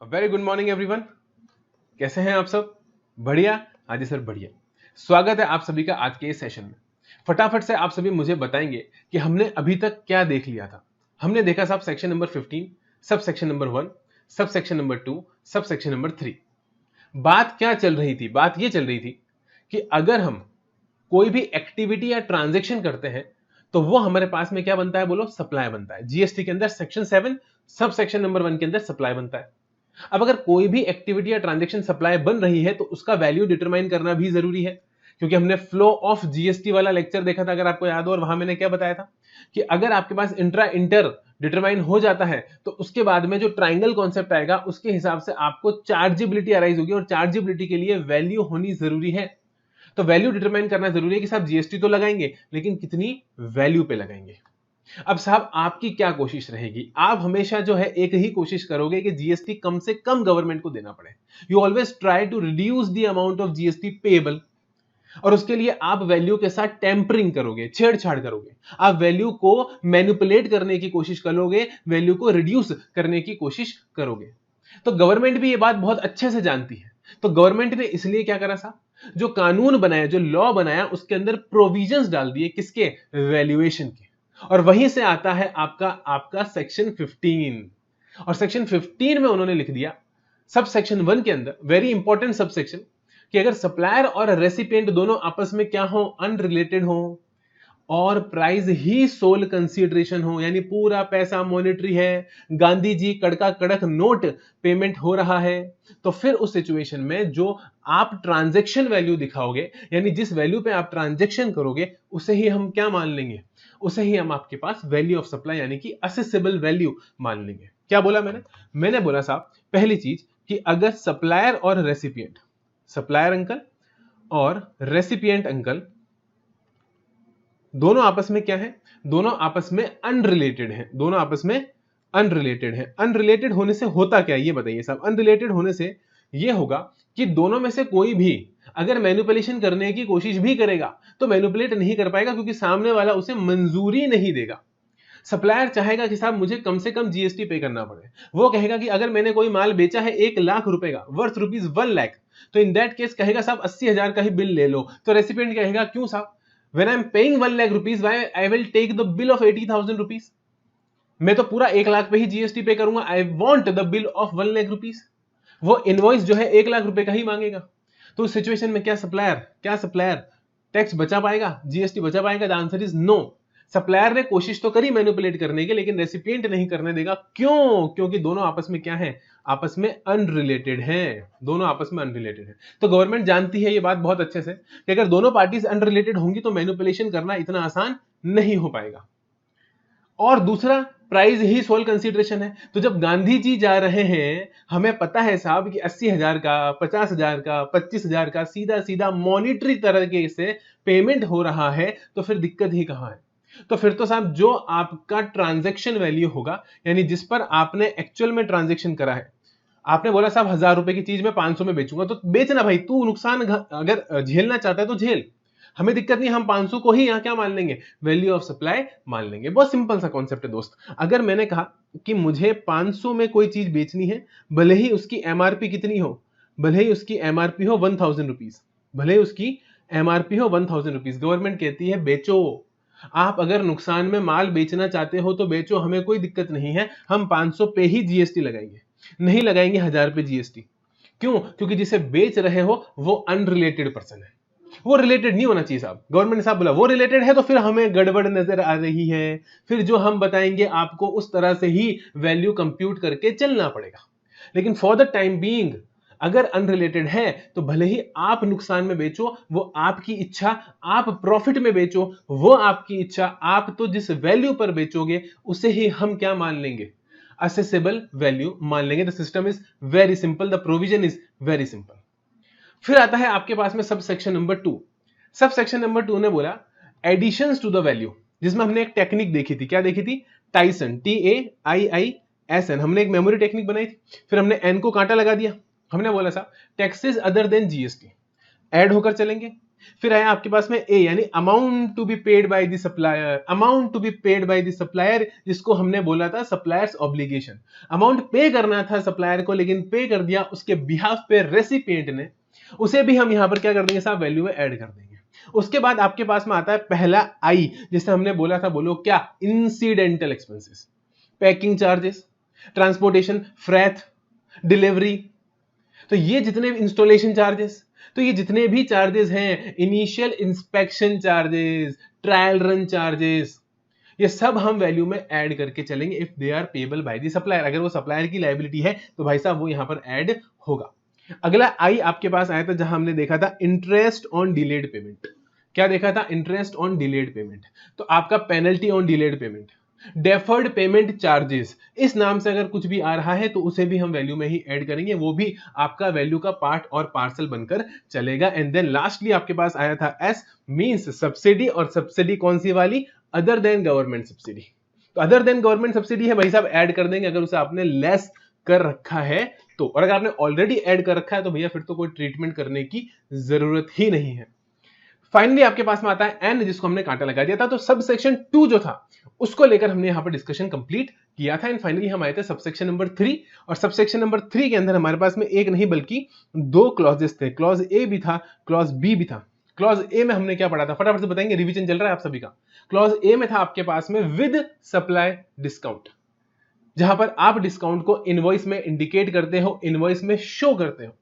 Very good morning everyone. कैसे हैं आप सब? बढ़िया? हाँ जी सर, बढ़िया। स्वागत है आप सभी का आज के इस सेशन में। फटाफट से आप सभी मुझे बताएंगे कि हमने अभी तक क्या देख लिया था। हमने देखा साहब section number 15, sub section number 1, sub section number 2, sub section number 3। बात क्या चल रही थी? बात ये चल रही थी कि अगर हम कोई भी एक्टिविटी या ट्रांजेक्शन करते हैं तो वो हमारे पास में क्या बनता है? बोलो, सप्लाई बनता है। जीएसटी के अंदर सेक्शन 7 सब सेक्शन नंबर 1 के अंदर सप्लाई बनता है। अब अगर कोई भी एक्टिविटी या ट्रांजैक्शन सप्लाई बन रही है तो उसका वैल्यू डिटरमाइन करना भी जरूरी है, क्योंकि हमने फ्लो ऑफ जीएसटी वाला लेक्चर देखा था, अगर आपको याद हो, और वहां मैंने क्या बताया था कि अगर आपके पास इंट्रा इंटर डिटरमाइन हो जाता है तो उसके बाद में जो ट्राइंगल कॉन्सेप्ट आएगा उसके हिसाब से आपको चार्जेबिलिटी अराइज होगी, और चार्जेबिलिटी के लिए वैल्यू होनी जरूरी है। तो वैल्यू डिटरमाइन करना जरूरी है कि साहब जीएसटी तो लगाएंगे लेकिन कितनी वैल्यू पे लगाएंगे। अब साहब आपकी क्या कोशिश रहेगी? आप हमेशा जो है एक ही कोशिश करोगे कि जीएसटी कम से कम गवर्नमेंट को देना पड़े। You always try to reduce the amount of GST payable, और उसके लिए आप वैल्यू के साथ टेम्परिंग करोगे, छेड़छाड़ करोगे, आप वैल्यू को मैनिपुलेट करने की कोशिश करोगे, वैल्यू को रिड्यूस करने की कोशिश करोगे। तो गवर्नमेंट भी ये बात बहुत अच्छे से जानती है। तो गवर्नमेंट ने इसलिए क्या करा साहब, जो कानून बनाया, जो लॉ बनाया, उसके अंदर प्रोविजंस डाल दिए, किसके? वैल्यूएशन के। और वहीं से आता है आपका आपका सेक्शन 15, और सेक्शन 15 में उन्होंने लिख दिया सब सेक्शन 1 के अंदर, वेरी इंपॉर्टेंट सब सेक्शन, कि अगर सप्लायर और रेसिपिएंट दोनों आपस में क्या हो? अनरिलेटेड हो, और प्राइस ही सोल कंसीडरेशन हो, यानी पूरा पैसा मॉनेटरी है, गांधी जी कड़का कड़क नोट पेमेंट हो रहा है, तो फिर उस सिचुएशन में जो आप ट्रांजैक्शन वैल्यू दिखाओगे, यानी जिस वैल्यू पे आप ट्रांजैक्शन करोगे, उसे ही हम क्या मान लेंगे? उसे ही हम आपके पास वैल्यू ऑफ सप्लाई यानी कि असेसेबल वैल्यू मान लेंगे। क्या बोला मैंने बोला साहब, पहली चीज कि अगर सप्लायर और रेसिपिएंट, सप्लायर अंकल और रेसिपिएंट अंकल दोनों आपस में क्या है? दोनों आपस में अनरिलेटेड हैं। दोनों आपस में अनरिलेटेड हैं। अनरिलेटेड होने से होता क्या, ये बताइए साहब। अनरिलेटेड होने से ये होगा कि दोनों में से कोई भी अगर मैनिपुलेशन करने की कोशिश भी करेगा तो मैनिपुलेट नहीं कर पाएगा, क्योंकि सामने वाला उसे मंजूरी नहीं देगा। सप्लायर चाहेगा कि साहब मुझे कम से कम जीएसटी पे करना पड़े। वो कहेगा कि अगर मैंने कोई माल बेचा है 1 लाख रुपए का, वर्थ रुपीज 1 लाख, तो इन दैट केस कहेगा साहब 80,000 का ही बिल ले लो। तो रेसिपिएंट कहेगा क्यों साहब, when I'm paying 1 lakh rupees, why I will take the bill of 80,000 rupees? मैं तो पूरा 1 लाख पे ही जीएसटी पे करूंगा। I want the bill of 1 lakh rupees। वो इनवॉइस जो है 1 लाख रुपए का ही मांगेगा। तो उस सिचुएशन में क्या सप्लायर टैक्स बचा पाएगा, जीएसटी बचा पाएगा? The answer is no. Supplier ने कोशिश तो करी मैनिपुलेट करने की, लेकिन रेसिपिएंट नहीं करने देगा। क्यों? क्योंकि दोनों आपस में क्या है? आपस में अनरिलेटेड हैं। दोनों आपस में अनरिलेटेड हैं। तो गवर्नमेंट जानती है ये बात बहुत अच्छे से कि अगर दोनों पार्टीज अनरिलेटेड होंगी तो मैनिपुलेशन करना इतना आसान नहीं हो पाएगा। और दूसरा, प्राइस ही सोल कंसीडरेशन है। तो जब गांधी जी जा रहे हैं, हमें पता है साहब कि 80,000 का, 50,000 का, 25,000 का सीधा सीधा मॉनिटरी तरीके से पेमेंट हो रहा है, तो फिर दिक्कत ही कहां है? तो फिर तो साहब जो आपका ट्रांजैक्शन वैल्यू होगा, यानी जिस पर आपने एक्चुअल में ट्रांजैक्शन करा है, आपने बोला साहब 1000 रुपए की चीज मैं 500 में बेचूंगा, तो बेचना भाई, तू नुकसान अगर झेलना चाहता है तो झेल, हमें दिक्कत नहीं, हम 500 को ही यहां क्या मान लेंगे? वैल्यू ऑफ सप्लाई मान लेंगे। बहुत सिंपल सा कॉन्सेप्ट है दोस्त। अगर मैंने कहा कि मुझे 500 में कोई चीज बेचनी है, भले ही उसकी एमआरपी कितनी हो, भले ही उसकी एमआरपी हो 1000 रुपीज, भले ही उसकी एमआरपी हो 1000 रुपीज, गवर्नमेंट कहती है बेचो। आप अगर नुकसान में माल बेचना चाहते हो तो बेचो, हमें कोई दिक्कत नहीं है, हम 500 पे ही जीएसटी लगाएंगे, नहीं लगाएंगे 1000 पे जीएसटी। क्यों? क्योंकि जिसे बेच रहे हो वो अनरिलेटेड पर्सन है, वो रिलेटेड नहीं होना चाहिए साहब। गवर्नमेंट ने साहब बोला वो रिलेटेड है, तो फिर हमें गड़बड़ नजर आ रही है, फिर जो हम बताएंगे आपको उस तरह से ही वैल्यू कंप्यूट करके चलना पड़ेगा। लेकिन फॉर द टाइम बीइंग अगर अनरिलेटेड है तो भले ही आप नुकसान में बेचो, वो आपकी इच्छा, आप प्रॉफिट में बेचो, वो आपकी इच्छा, आप तो जिस वैल्यू पर बेचोगे उसे ही हम क्या मान लेंगे? असेसेबल वैल्यू मान लेंगे। The system is very simple, the provision is very simple. फिर आता है आपके पास में sub section number 2। Sub section number 2 ने बोला एडिशंस टू द वैल्यू, जिसमें हमने एक टेक्निक देखी थी। क्या देखी थी? Tyson, TAIISN। हमने एक मेमोरी टेक्निक बनाई थी, फिर हमने N को कांटा लगा दिया। हमने बोला साहब taxes other than GST add होकर चलेंगे, फिर आया आपके पास में ए यानी amount to be paid by the supplier, amount to be paid by the supplier, जिसको हमने बोला था सप्लायर्स ऑब्लिगेशन। अमाउंट पे करना था सप्लायर को, लेकिन पे कर दिया उसके बिहाफ पे रेसिपिएंट ने, उसे भी हम यहां पर क्या कर देंगे साहब, वैल्यू में ऐड कर देंगे। उसके बाद आपके पास में आता है पहला आई, जिसे हमने बोला था, बोलो क्या, incidental expenses, packing charges, transportation, freight, delivery. तो ये जितने इंस्टॉलेशन चार्जेस, तो ये जितने भी चार्जेस हैं, initial inspection charges, trial run charges, ये सब हम वैल्यू में ऐड करके चलेंगे if they are payable by the supplier. अगर वो सप्लायर की लायबिलिटी है तो भाई साहब वो यहां पर ऐड होगा। अगला आई आपके पास आया था जहां हमने देखा था इंटरेस्ट ऑन डिलेड पेमेंट। क्या देखा था, इंटरेस्ट ऑन डिलेड पेमेंट। तो आपका penalty on delayed payment, deferred payment charges, इस नाम से अगर कुछ भी आ रहा है तो उसे भी हम वैल्यू में ही ऐड करेंगे, वो भी आपका वैल्यू का पार्ट और पार्सल बनकर चलेगा। एंड देन लास्टली आपके पास आया था एस, मींस सब्सिडी, और सब्सिडी कौन सी वाली, अदर देन गवर्नमेंट सब्सिडी। तो अदर देन गवर्नमेंट सब्सिडी है भाई साहब, ऐड कर देंगे अगर उसे आपने लेस कर रखा है तो, और अगर आपने ऑलरेडी ऐड कर रखा है तो भैया फिर तो कोई ट्रीटमेंट करने की जरूरत ही नहीं है। फाइनली आपके पास में आता है एन, जिसको हमने कांटा लगा दिया था। तो सब सेक्शन 2 जो था उसको लेकर हमने यहां पर डिस्कशन कंप्लीट किया था। एंड फाइनली हम आए थे सबसेक्शन नंबर 3, और सबसेक्शन नंबर 3 के अंदर हमारे पास में एक नहीं बल्कि 2 क्लॉजेस थे, क्लॉज ए भी था, क्लॉज बी भी था। क्लॉज ए में हमने क्या पढ़ा था, फटाफट से बताएंगे, रिवीजन चल रहा है आप सभी का। क्लॉज ए में था आपके पास में विद सप्लाई डिस्काउंट, जहां पर आप डिस्काउंट को इनवॉइस में इंडिकेट करते हो, इनवॉइस में शो करते हो,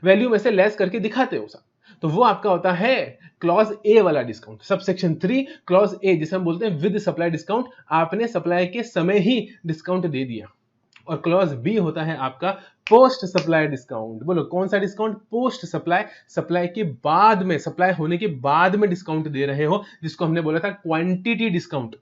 वैल्यू में से लेस करके दिखाते हो सब, तो वो आपका होता है क्लॉज ए वाला डिस्काउंट। सबसेक्शन 3 क्लॉज ए, जिसे हम बोलते हैं विद सप्लाई डिस्काउंट, आपने सप्लाई के समय ही डिस्काउंट दे दिया। और क्लॉज बी होता है आपका पोस्ट सप्लाई डिस्काउंट। बोलो कौन सा डिस्काउंट, पोस्ट सप्लाई, सप्लाई के बाद में, सप्लाई होने के बाद में डिस्काउंट दे रहे हो, जिसको हमने बोला था क्वांटिटी डिस्काउंट,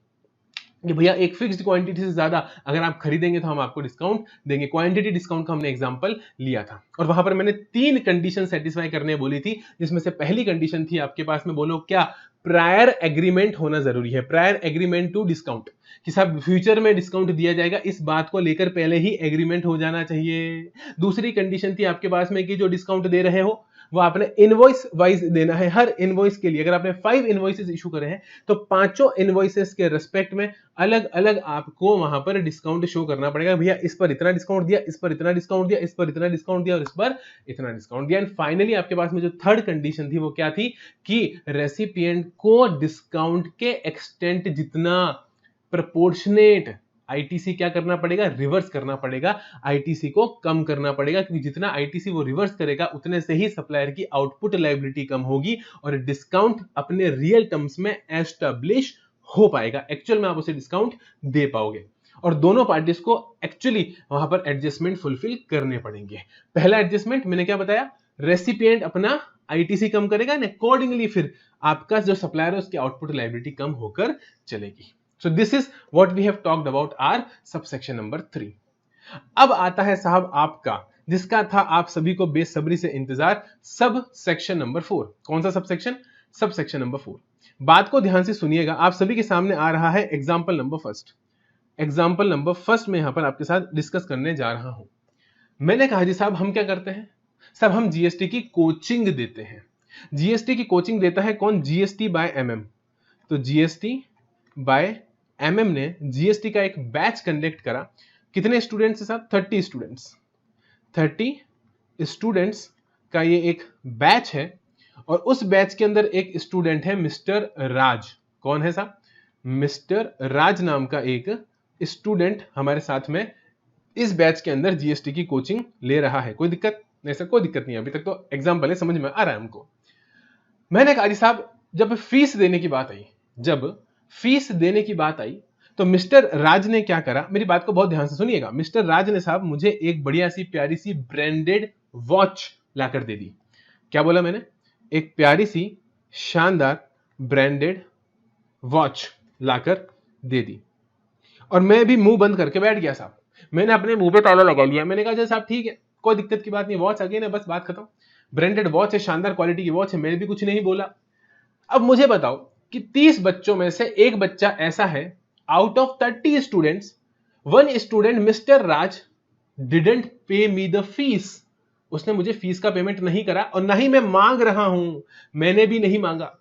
कि भैया एक फिक्स्ड क्वांटिटी से ज्यादा अगर आप खरीदेंगे तो हम आपको डिस्काउंट देंगे। क्वांटिटी डिस्काउंट का हमने एग्जांपल लिया था, और वहां पर मैंने 3 कंडीशन सेटिस्फाई करने बोली थी, जिसमें से पहली कंडीशन थी आपके पास में, बोलो क्या, प्रायर एग्रीमेंट होना जरूरी है, प्रायर एग्रीमेंट टू डिस्काउंट, कि साहब फ्यूचर में डिस्काउंट दिया जाएगा, इस बात को लेकर पहले ही एग्रीमेंट हो जाना चाहिए। दूसरी कंडीशन थी आपके पास में कि जो डिस्काउंट दे रहे हो वो आपने इनवॉइस वाइज देना है, हर इनवॉइस के लिए। अगर आपने 5 इनवॉइसेस इशू करे हैं तो 5 इनवॉइसेस के रिस्पेक्ट में अलग अलग आपको वहां पर डिस्काउंट शो करना पड़ेगा, भैया इस पर इतना डिस्काउंट दिया, इस पर इतना डिस्काउंट दिया, इस पर इतना डिस्काउंट दिया, और इस पर इतना डिस्काउंट दिया। एंड फाइनली आपके पास में जो थर्ड कंडीशन थी वो क्या थी, कि रेसिपिएंट को डिस्काउंट के एक्सटेंट जितना प्रोपोर्शनेट आईटीसी क्या करना पड़ेगा, रिवर्स करना पड़ेगा, आईटीसी को कम करना पड़ेगा, क्योंकि जितना आईटीसी वो रिवर्स करेगा उतने से ही सप्लायर की आउटपुट लायबिलिटी कम होगी और डिस्काउंट अपने रियल टर्म्स में एस्टैब्लिश हो पाएगा, एक्चुअल में आप उसे डिस्काउंट दे पाओगे। और दोनों पार्टीज को एक्चुअली वहां पर एडजस्टमेंट फुलफिल करने पड़ेंगे। पहला एडजस्टमेंट मैंने क्या बताया, रेसिपिएंट अपना आईटीसी कम करेगा, अकॉर्डिंगली फिर आपका जो सप्लायर है उसकी आउटपुट लायबिलिटी कम होकर चलेगी। So this is what we have talked about our subsection number 3. अब आता है साहब आपका, जिसका था आप सभी को बेसब्री से इंतजार, सब सेक्शन नंबर 4। कौन सा sub section, sub section number 4। बात को ध्यान से सुनिएगा, आप सभी के सामने आ रहा है example number first. Example number first में यहां पर आपके साथ डिस्कस करने जा रहा हूं। मैंने कहा जी साहब हम क्या करते हैं, साहब हम जीएसटी की कोचिंग देते हैं। जीएसटी की कोचिंग देता है कौन, जीएसटी बाय एमएम। तो जीएसटी बाय एमएम ने जीएसटी का एक बैच कंडक्ट करा। कितने स्टूडेंट्स है साहब, 30 स्टूडेंट्स। 30 स्टूडेंट्स का ये एक बैच है, और उस बैच के अंदर एक स्टूडेंट है मिस्टर राज। कौन है साहब, मिस्टर राज नाम का एक स्टूडेंट हमारे साथ में इस बैच के अंदर जीएसटी की कोचिंग ले रहा है। कोई दिक्कत नहीं सर, कोई दिक्कत नहीं, अभी तक तो एग्जाम्पल है, समझ में आ रहा है हमको। मैंने कहा जी साहब जब फीस देने की बात आई, जब फीस देने की बात आई तो मिस्टर राज ने क्या करा, मेरी बात को बहुत ध्यान से सुनिएगा। मिस्टर राज ने साहब मुझे एक बढ़िया सी प्यारी सी ब्रांडेड वॉच लाकर दे दी। क्या बोला मैंने, एक प्यारी सी शानदार ब्रांडेड वॉच लाकर दे दी, और मैं भी मुंह बंद करके बैठ गया साहब। मैंने अपने मुंह पे ताला लगा लिया। मैंने कहा साहब ठीक है, कोई दिक्कत की बात नहीं, वॉच आ गई ना, बस बात खत्म। ब्रांडेड वॉच है, शानदार क्वालिटी की वॉच है, मैंने भी कुछ नहीं बोला। अब मुझे बताओ कि 30 बच्चों में से एक बच्चा ऐसा है, out of 30 students, 1 student mister Raj didn't पे मी द फीस। उसने मुझे फीस का पेमेंट नहीं करा और ना ही मैं मांग रहा हूं, मैंने भी नहीं मांगा।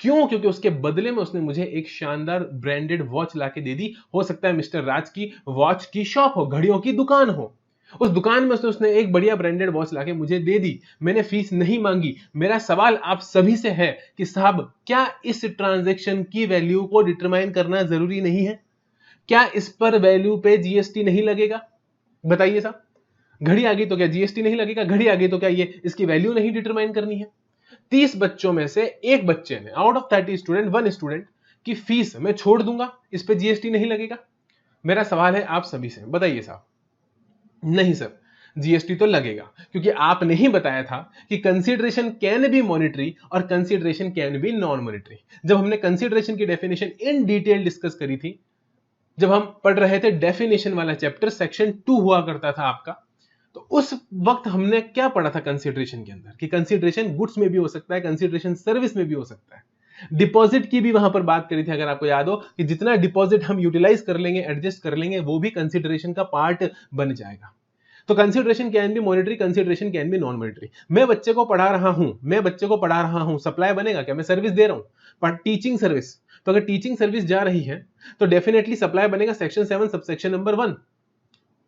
क्यों? क्योंकि उसके बदले में उसने मुझे एक शानदार ब्रांडेड वॉच लाके दे दी। हो सकता है मिस्टर राज की वॉच की शॉप हो, घड़ियों की दुकान हो, उस दुकान में उसने एक बढ़िया ब्रांडेड वॉच लाके मुझे दे दी, मैंने फीस नहीं मांगी। मेरा सवाल आप सभी से है कि साहब क्या इस ट्रांजैक्शन की वैल्यू को डिटरमाइन करना जरूरी नहीं है? क्या इस पर वैल्यू पे जीएसटी नहीं लगेगा? बताइए साहब, घड़ी आ गई तो क्या जीएसटी नहीं लगेगा? घड़ी आ गई तो क्या ये इसकी वैल्यू नहीं डिटरमाइन करनी है? 30 बच्चों में से एक बच्चे ने, आउट ऑफ 30 स्टूडेंट, 1 स्टूडेंट की फीस मैं छोड़ दूंगा, इस पे जीएसटी नहीं लगेगा? मेरा सवाल है आप सभी से, बताइए साहब। नहीं सर, जीएसटी तो लगेगा, क्योंकि आपने ही बताया था कि कंसीडरेशन कैन बी मॉनिटरी और consideration can be non monetary. जब हमने कंसीडरेशन की डेफिनेशन इन डिटेल डिस्कस करी थी, जब हम पढ़ रहे थे डेफिनेशन वाला चैप्टर, सेक्शन 2 हुआ करता था आपका, तो उस वक्त हमने क्या पढ़ा था कंसीडरेशन के अंदर कि कंसीडरेशन गुड्स में भी हो सकता है, कंसीडरेशन सर्विस में भी हो सकता है। डिपॉजिट की भी वहां पर बात करी थी, अगर आपको याद हो, कि जितना डिपॉजिट हम यूटिलाइज कर लेंगे, एडजस्ट कर लेंगे, वो भी कंसीडरेशन का पार्ट बन जाएगा। तो consideration can be monetary, consideration can be non monetary. मैं बच्चे को पढ़ा रहा हूं, सप्लाई बनेगा क्या? मैं सर्विस दे रहा हूं, पर टीचिंग सर्विस, तो अगर टीचिंग सर्विस जा रही है तो डेफिनेटली सप्लाई बनेगा सेक्शन 7 सबसेक्शन नंबर 1,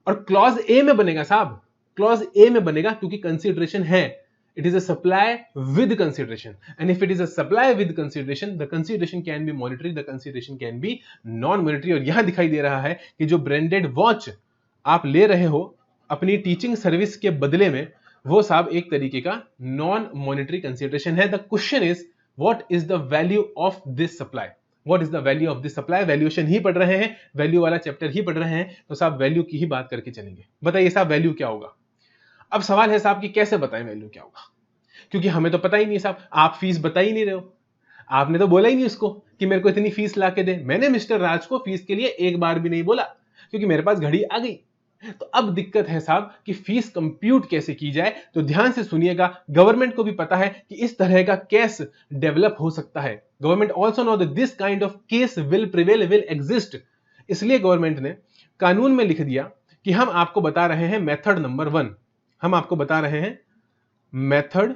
और क्लॉज ए में बनेगा साहब, क्लॉज ए में बनेगा, क्योंकि कंसीडरेशन है, it is a supply with consideration, and if it is a supply with consideration, the consideration can be monetary, the consideration can be non monetary. और यहां दिखाई दे रहा है कि जो ब्रांडेड वॉच आप ले रहे हो अपनी टीचिंग सर्विस के बदले में, वो साहब एक तरीके का नॉन मॉनिटरी कंसीडरेशन है। The question is what is the value of this supply? What is the value of this supply? Valuation ही पढ़ रहे हैं, वैल्यू वाला चैप्टर ही पढ़ रहे हैं, तो साहब वैल्यू की ही बात करके चलेंगे। बताइए साहब वैल्यू क्या होगा? अब सवाल है साहब कि कैसे बताएं वैल्यू क्या होगा, क्योंकि हमें तो पता ही नहीं साहब, आप फीस बता ही नहीं रहे हो, आपने तो बोला ही नहीं उसको कि मेरे को इतनी फीस ला के दे। मैंने मिस्टर राज को फीस के लिए एक बार भी नहीं बोला, क्योंकि मेरे पास घड़ी आ गई। तो अब दिक्कत है साहब कि फीस कंप्यूट कैसे की जाए। तो ध्यान से सुनिएगा, गवर्नमेंट को भी पता है कि इस तरह का केस डेवलप हो सकता है। Government also know that this kind of case will prevail, will exist. इसलिए गवर्नमेंट ने कानून में लिख दिया कि हम आपको बता रहे हैं मेथड नंबर 1, हम आपको बता रहे हैं मेथड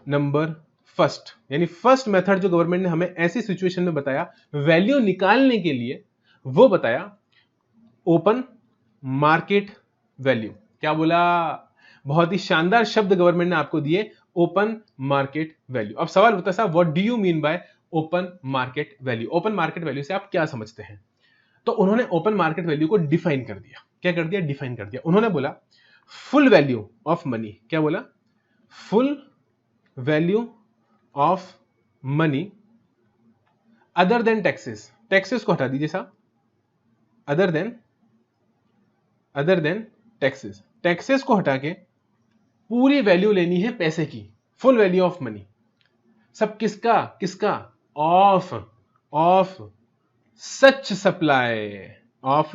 नंबर फर्स्ट, यानी फर्स्ट मेथड जो गवर्नमेंट ने हमें ऐसी सिचुएशन में बताया वैल्यू निकालने के लिए, वो बताया ओपन मार्केट वैल्यू। क्या बोला? बहुत ही शानदार शब्द गवर्नमेंट ने आपको दिए, ओपन मार्केट वैल्यू। अब सवाल होता है साहब what do you mean by open market value? Open market value से आप क्या समझते हैं? तो उन्होंने ओपन मार्केट वैल्यू को डिफाइन कर दिया। क्या कर दिया? डिफाइन कर दिया। उन्होंने बोला फुल वैल्यू ऑफ मनी। क्या बोला? Full value of money other than taxes. Taxes को हटा दीजिए साहब, अदर देन टैक्सेस। टैक्सेस को हटा के पूरी वैल्यू लेनी है पैसे की, फुल वैल्यू ऑफ मनी। सब किसका? किसका? Of such supply, of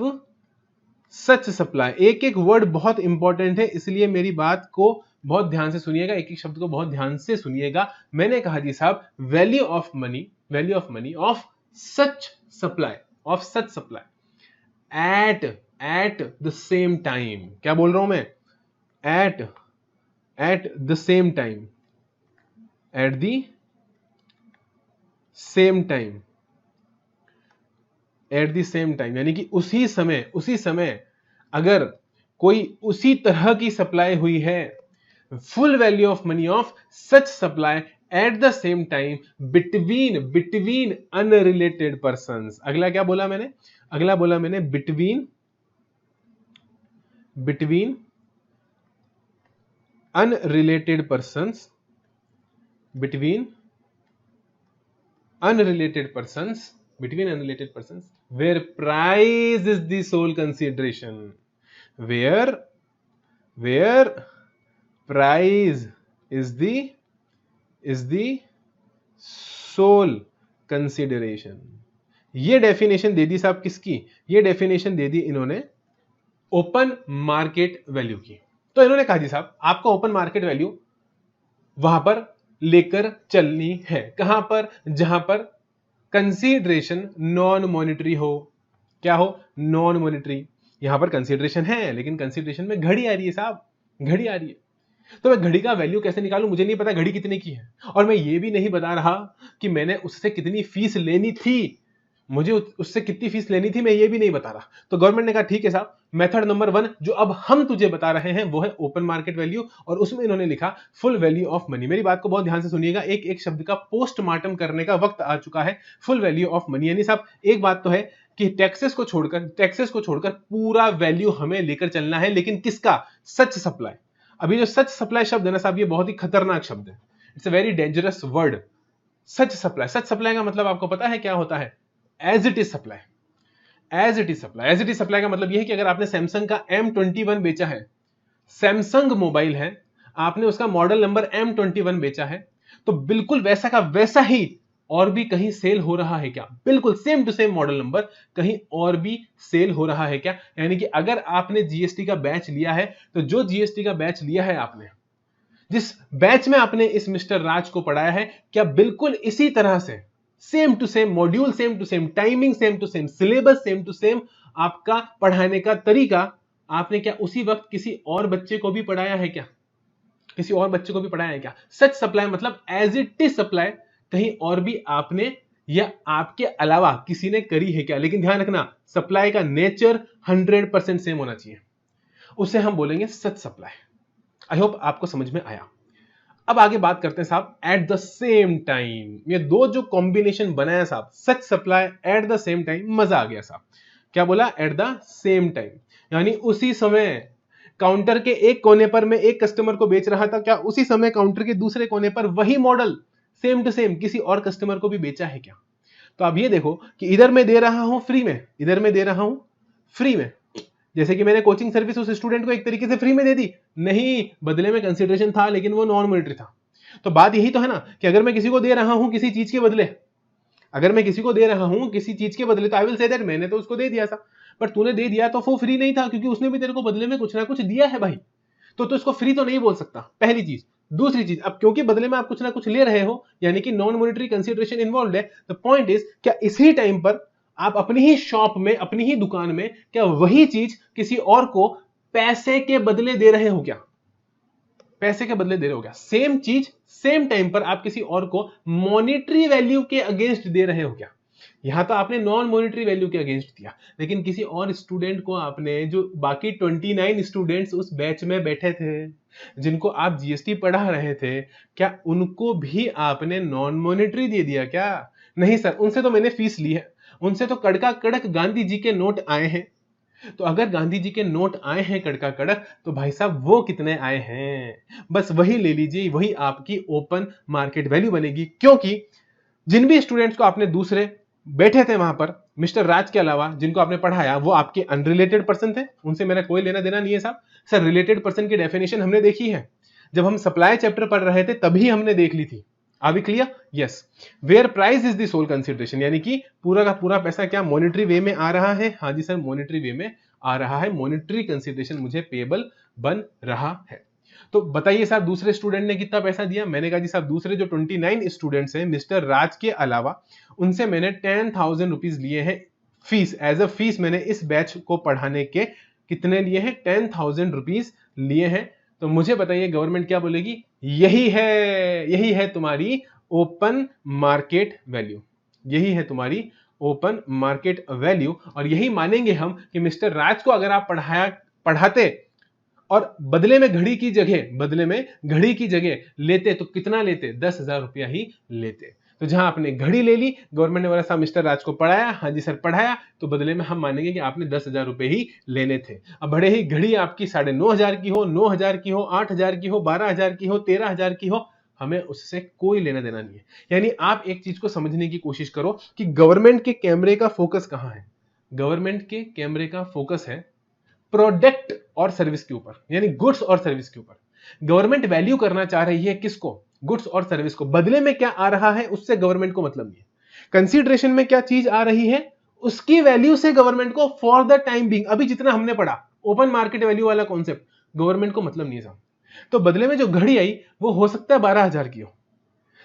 such supply. एक एक वर्ड बहुत इंपॉर्टेंट है, इसलिए मेरी बात को बहुत ध्यान से सुनिएगा, एक एक शब्द को बहुत ध्यान से सुनिएगा। मैंने कहा जी साहब value of money, value of money of such supply, of such supply at the same time. क्या बोल रहा हूं मैं? Eight the same time, at the same time, at the same time, यानी कि उसी समय अगर कोई उसी तरह की सप्लाई हुई है, full value of money of such supply at the same time between unrelated persons. अगला क्या बोला मैंने? अगला बोला मैंने between unrelated persons, between unrelated persons where price is the sole consideration, where price is the sole consideration। ये definition दे दी साहब किसकी? ये डेफिनेशन दे दी इन्होंने ओपन मार्केट वैल्यू की। तो इन्होंने कहा जी साहब आपको ओपन मार्केट वैल्यू वहां पर लेकर चलनी है। कहां पर? जहां पर कंसीडरेशन नॉन मॉनिटरी हो। क्या हो? Non monetary. यहां पर कंसीडरेशन है, लेकिन कंसीडरेशन में घड़ी आ रही है साहब, घड़ी आ रही है, तो मैं घड़ी का वैल्यू कैसे निकालूं? मुझे नहीं पता घड़ी कितने की है, और मैं ये भी नहीं बता रहा कि मैंने उससे कितनी फीस लेनी थी, मुझे उससे कितनी फीस लेनी थी मैं ये भी नहीं बता रहा। तो गवर्नमेंट ने कहा ठीक है साहब, मेथड नंबर 1 जो अब हम तुझे बता रहे हैं वो है ओपन मार्केट वैल्यू, और उसमें इन्होंने लिखा फुल वैल्यू ऑफ मनी। मेरी बात को बहुत ध्यान से सुनिएगा, एक एक शब्द का पोस्टमार्टम करने का वक्त आ चुका है। फुल वैल्यू ऑफ मनी यानी साहब एक बात तो है कि टैक्सेस को छोड़कर पूरा वैल्यू हमें लेकर चलना है, लेकिन किसका? Such supply. अभी जो सच सप्लाई शब्द है ना साहब, ये बहुत ही खतरनाक शब्द है, it's a very dangerous word. Such supply का मतलब आपको पता है क्या होता है? As it is supply. As it is supply, as it is supply का मतलब यह है कि अगर आपने सैमसंग का M21 बेचा है, सैमसंग मोबाइल है, आपने उसका मॉडल नंबर M21 बेचा है, तो बिल्कुल वैसा का वैसा ही और भी कहीं सेल हो रहा है क्या? बिल्कुल same to same model number कहीं और भी सेल हो रहा है क्या? यानी कि अगर आपने जीएसटी का बैच लिया है, तो जो जीएसटी का बैच लिया है आपने, जिस बैच में आपने इस मिस्टर राज को पढ़ाया है, क्या बिल्कुल इसी तरह से same to same module, same to same timing, same to same syllabus, same to same आपका पढ़ाने का तरीका आपने क्या उसी वक्त किसी और बच्चे को भी पढ़ाया है क्या? किसी और बच्चे को भी पढ़ाया है क्या? सच सप्लाई मतलब एज इट इज सप्लाई कहीं और भी आपने या आपके अलावा किसी ने करी है क्या? लेकिन ध्यान रखना, सप्लाई का नेचर 100% सेम होना चाहिए, उसे हम बोलेंगे सच सप्लाई। आई होप आपको समझ में आया। अब आगे बात करते हैं साहब एट द सेम टाइम। ये दो जो कॉम्बिनेशन बनाया साहब, सच supply at the same time, मजा आ गया साहब। क्या बोला? एट द सेम टाइम, यानी उसी समय काउंटर के एक कोने पर मैं एक कस्टमर को बेच रहा था, क्या उसी समय काउंटर के दूसरे कोने पर वही मॉडल सेम टू सेम किसी और कस्टमर को भी बेचा है क्या? तो अब ये देखो कि इधर मैं दे रहा हूं फ्री में, इधर मैं दे रहा हूं फ्री में, जैसे कि मैंने कोचिंग सर्विस उस स्टूडेंट को एक तरीके से फ्री में दे दी, नहीं बदले में कंसीडरेशन था, लेकिन वो नॉन मॉनिटरी था। तो बात यही तो है ना कि अगर मैं किसी को दे रहा हूं किसी चीज के बदले, अगर मैं किसी को दे रहा हूं किसी चीज के बदले, तो आई विल से दैट मैंने तो उसको दे दिया था, पर तूने दे दिया तो वो फ्री नहीं था, क्योंकि उसने भी तेरे को बदले में कुछ ना कुछ दिया है भाई, तो उसको फ्री तो नहीं बोल सकता, पहली चीज। दूसरी चीज, अब क्योंकि बदले में आप कुछ ना कुछ ले रहे हो, यानी कि नॉन मॉनिटरी कंसीडरेशन इन्वॉल्व है, द पॉइंट इज क्या इसी टाइम पर आप अपनी ही शॉप में, अपनी ही दुकान में, क्या वही चीज किसी और को पैसे के बदले दे रहे हो क्या? पैसे के बदले दे रहे हो क्या? सेम चीज सेम टाइम पर आप किसी और को मॉनिटरी वैल्यू के अगेंस्ट दे रहे हो क्या? यहां तो आपने नॉन मॉनिटरी वैल्यू के अगेंस्ट दिया, लेकिन किसी और स्टूडेंट को आपने, जो बाकी 29 स्टूडेंट्स उस बैच में बैठे थे, जिनको आप जीएसटी पढ़ा रहे थे, क्या उनको भी आपने नॉन मॉनिटरी दे दिया क्या? नहीं सर, उनसे तो मैंने फीस ली है, उनसे तो कड़का कड़क गांधी जी के नोट आए हैं। तो अगर गांधी जी के नोट आए हैं कड़का कड़क, तो भाई साहब वो कितने आए हैं, बस वही ले लीजिए, वही आपकी ओपन मार्केट वैल्यू बनेगी। क्योंकि जिन भी स्टूडेंट्स को आपने दूसरे बैठे थे वहां पर मिस्टर राज के अलावा, जिनको आपने पढ़ाया, वो आपके अनरिलेटेड पर्सन थे, उनसे मेरा कोई लेना देना नहीं है साहब। सर रिलेटेड पर्सन की डेफिनेशन हमने देखी है, जब हम सप्लाई चैप्टर पढ़ रहे थे तभी हमने देख ली थी। Are we clear? Yes. Where price is the sole consideration, यानी कि पूरा का पूरा पैसा क्या मॉनिटरी वे में आ रहा है? हाँ जी सर, मॉनिटरी वे में आ रहा है, मॉनिटरी कंसिडरेशन मुझे पेएबल बन रहा है। तो बताइए साहब दूसरे स्टूडेंट ने कितना पैसा दिया? मैंने कहा जी साहब दूसरे जो 29 स्टूडेंट्स हैं मिस्टर राज के अलावा, उनसे मैंने 10,000 रुपीज लिए हैं फीस, एज अ फीस मैंने इस बैच को पढ़ाने के कितने लिए हैं? 10,000 रुपीज लिए हैं। तो मुझे बताइए गवर्नमेंट क्या बोलेगी? यही है तुम्हारी ओपन मार्केट वैल्यू, यही है तुम्हारी ओपन मार्केट वैल्यू। और यही मानेंगे हम कि मिस्टर राज को अगर आप पढ़ाते और बदले में घड़ी की जगह लेते, तो कितना लेते? 10,000 रुपया ही लेते। तो जहां आपने घड़ी ले ली, गवर्नमेंट ने बोला साहब मिस्टर राज को पढ़ाया, हाँ जी सर पढ़ाया, तो बदले में हम मानेंगे कि आपने 10,000 रुपए ही लेने थे। अब बड़े ही घड़ी आपकी 9,500 की हो, 9,000 की हो, 8,000 की हो, 12,000 की हो, 13,000 की हो, हमें उससे कोई लेना देना नहीं है। यानी आप एक चीज को समझने की कोशिश करो कि गवर्नमेंट के कैमरे का फोकस कहां है? गवर्नमेंट के कैमरे का फोकस है प्रोडक्ट और सर्विस के ऊपर, यानी गुड्स और सर्विस के ऊपर। गवर्नमेंट वैल्यू करना चाह रही है किसको? गुड्स और सर्विस को। बदले में क्या आ रहा है उससे गवर्नमेंट को मतलब नहीं है। कंसीडरेशन में क्या चीज आ रही है उसकी वैल्यू से गवर्नमेंट को फॉर द टाइम बीइंग, अभी जितना हमने पढ़ा ओपन मार्केट वैल्यू वाला कॉन्सेप्ट, गवर्नमेंट को मतलब नहीं है। तो बदले में जो घड़ी आई वो हो सकता है 12,000 की हो,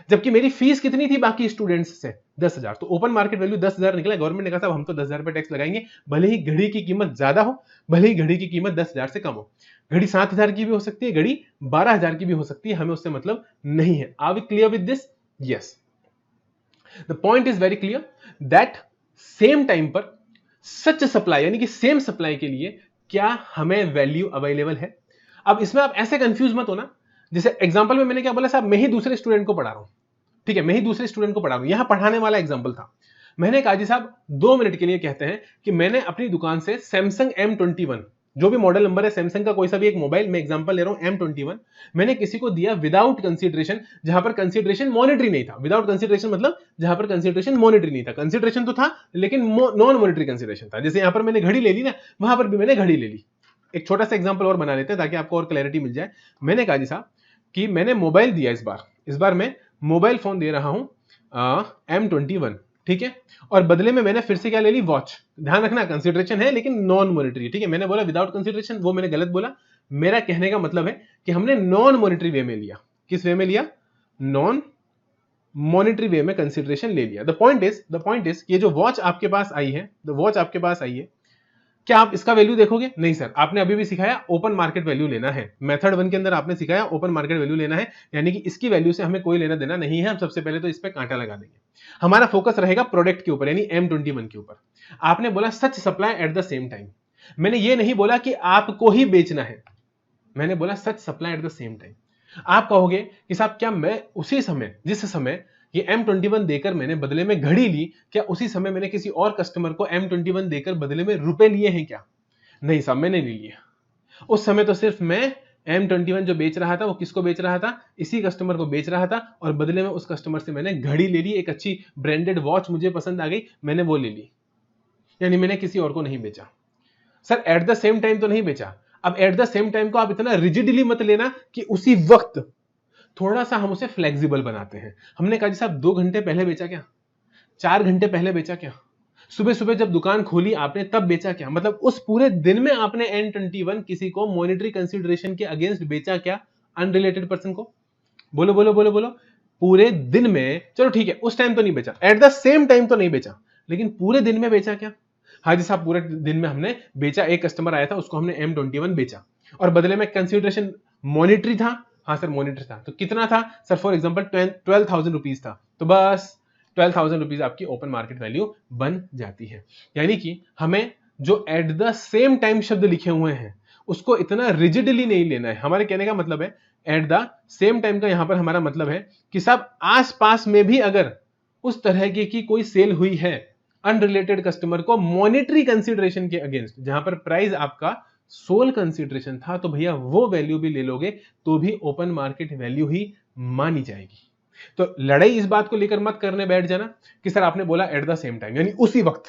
जबकि मेरी फीस कितनी थी बाकी स्टूडेंट्स से 10,000, तो ओपन मार्केट वैल्यू 10,000 निकला। गवर्नमेंट ने कहा साहब हम तो 10,000 रुपए टैक्स लगाएंगे, भले ही घड़ी की कीमत ज्यादा हो, भले ही घड़ी की कीमत 10,000 से कम हो। घड़ी 7,000 की भी हो सकती है, घड़ी 12,000 की भी हो सकती है, हमें उससे मतलब नहीं है। Are we clear with this? Yes, the point is very clear that same time पर सच सप्लाई यानी कि सेम सप्लाई के लिए क्या हमें वैल्यू अवेलेबल है। अब इसमें आप ऐसे कंफ्यूज मत होना, जैसे एग्जांपल में मैंने क्या बोला साहब, मैं ही दूसरे स्टूडेंट को पढ़ा रहा हूं, ठीक है, मैं ही दूसरे स्टूडेंट को पढ़ा रहा हूं, यहां पढ़ाने वाला एग्जांपल था। मैंने कहा जी साहब 2 मिनट के लिए कहते हैं कि मैंने अपनी दुकान से सैमसंग M21 जो भी मॉडल नंबर है सैमसंग का कोई सा भी एक मोबाइल, मैं एग्जांपल ले रहा हूं M21, मैंने किसी को दिया विदाउट कंसीडरेशन, जहां पर कंसीडरेशन मॉनेटरी नहीं था। विदाउट कंसीडरेशन मतलब जहां पर कंसीडरेशन मॉनेटरी नहीं था, कंसीडरेशन तो था लेकिन नॉन मॉनेटरी कंसीडरेशन था। जैसे यहां पर मैंने घड़ी ले ली ना, वहां पर भी मैंने घड़ी ले ली। एक छोटा सा एग्जांपल और बना लेते हैं ताकि आपको और क्लैरिटी मिल जाए। मैंने कहा जी साहब कि मैंने मोबाइल दिया, इस बार मैं मोबाइल फोन दे रहा हूं M21, ठीक है, और बदले में मैंने फिर से क्या ले ली, वॉच। ध्यान रखना कंसीडरेशन है लेकिन नॉन मॉनेटरी, ठीक है, मैंने बोला विदाउट कंसीडरेशन, वो मैंने गलत बोला। मेरा कहने का मतलब है कि हमने नॉन मॉनेटरी वे में लिया। किस वे में लिया? नॉन मॉनेटरी वे में कंसीडरेशन ले लिया। द पॉइंट इज ये जो वॉच आपके पास आई है, क्या आप इसका वैल्यू देखोगे? नहीं सर, आपने अभी भी सिखाया ओपन मार्केट वैल्यू लेना है। मेथड 1 के अंदर आपने सिखाया ओपन मार्केट वैल्यू लेना है, यानी कि इसकी वैल्यू से हमें कोई लेना देना नहीं है। हम सबसे पहले तो इस पे कांटा लगा देंगे, हमारा फोकस रहेगा प्रोडक्ट के ऊपर यानी M21 के ऊपर। आपने बोला सच supply at the same time, मैंने ये नहीं बोला कि आपको ही बेचना है, मैंने बोला सच supply at the same time. आप कहोगे कि साहब क्या मैं उसी समय, जिस समय ये M21 देकर मैंने बदले में घड़ी ली, क्या उसी समय मैंने किसी और कस्टमर को M21 देकर बदले में रुपए लिए हैं क्या? नहीं साहब, मैंने नहीं लिए। उस समय तो सिर्फ मैं M21 जो बेच रहा था वो किसको बेच रहा था? इसी कस्टमर को बेच रहा था, और बदले में उस कस्टमर से मैंने घड़ी ले ली, एक अच्छी ब्रांडेड वॉच मुझे पसंद आ गई, मैंने वो ले ली, यानी मैंने किसी और को नहीं बेचा। Sir eight the same time तो नहीं बेचा। अब एट द सेम टाइम को आप इतना रिजिडली मत लेना कि उसी वक्त, थोड़ा सा हम उसे फ्लेक्सिबल बनाते हैं। हमने कहा जी साहब 2 घंटे पहले बेचा क्या, 4 घंटे पहले बेचा क्या, सुबह सुबह जब दुकान खोली आपने तब बेचा क्या, मतलब उस पूरे दिन में आपने M21 किसी को मॉनेटरी कंसीडरेशन के अगेंस्ट बेचा क्या? अनरिलेटेड पर्सन को। बोलो बोलो बोलो बोलो, पूरे दिन में। चलो ठीक है, उस टाइम तो नहीं बेचा, एट द सेम टाइम तो नहीं बेचा, लेकिन पूरे दिन में बेचा क्या? हाँ जी साहब, पूरे दिन में हमने बेचा। एक कस्टमर आया था, उसको हमने M21 बेचा, और बदले में कंसीडरेशन मॉनेटरी था। हाँ सर मॉनिटर था, तो कितना था सर? फॉर एग्जांपल 12,000 रुपीज था, तो बस 12,000 रुपीज आपकी ओपन मार्केट वैल्यू बन जाती है। यानी कि हमें जो एट द सेम टाइम शब्द लिखे हुए हैं उसको इतना रिजिडली नहीं लेना है। हमारे कहने का मतलब है एट द सेम टाइम का यहां पर हमारा मतलब है कि सब आसपास में भी अगर उस तरह की कोई सेल हुई है अनरिलेटेड कस्टमर को मॉनेटरी कंसीडरेशन के अगेंस्ट, जहां पर प्राइस आपका सोल कंसीडरेशन था, तो भैया वो वैल्यू भी ले लोगे तो भी ओपन मार्केट वैल्यू ही मानी जाएगी। तो लड़ाई इस बात को लेकर मत करने बैठ जाना कि सर आपने बोला एट द सेम टाइम, यानी उसी वक्त,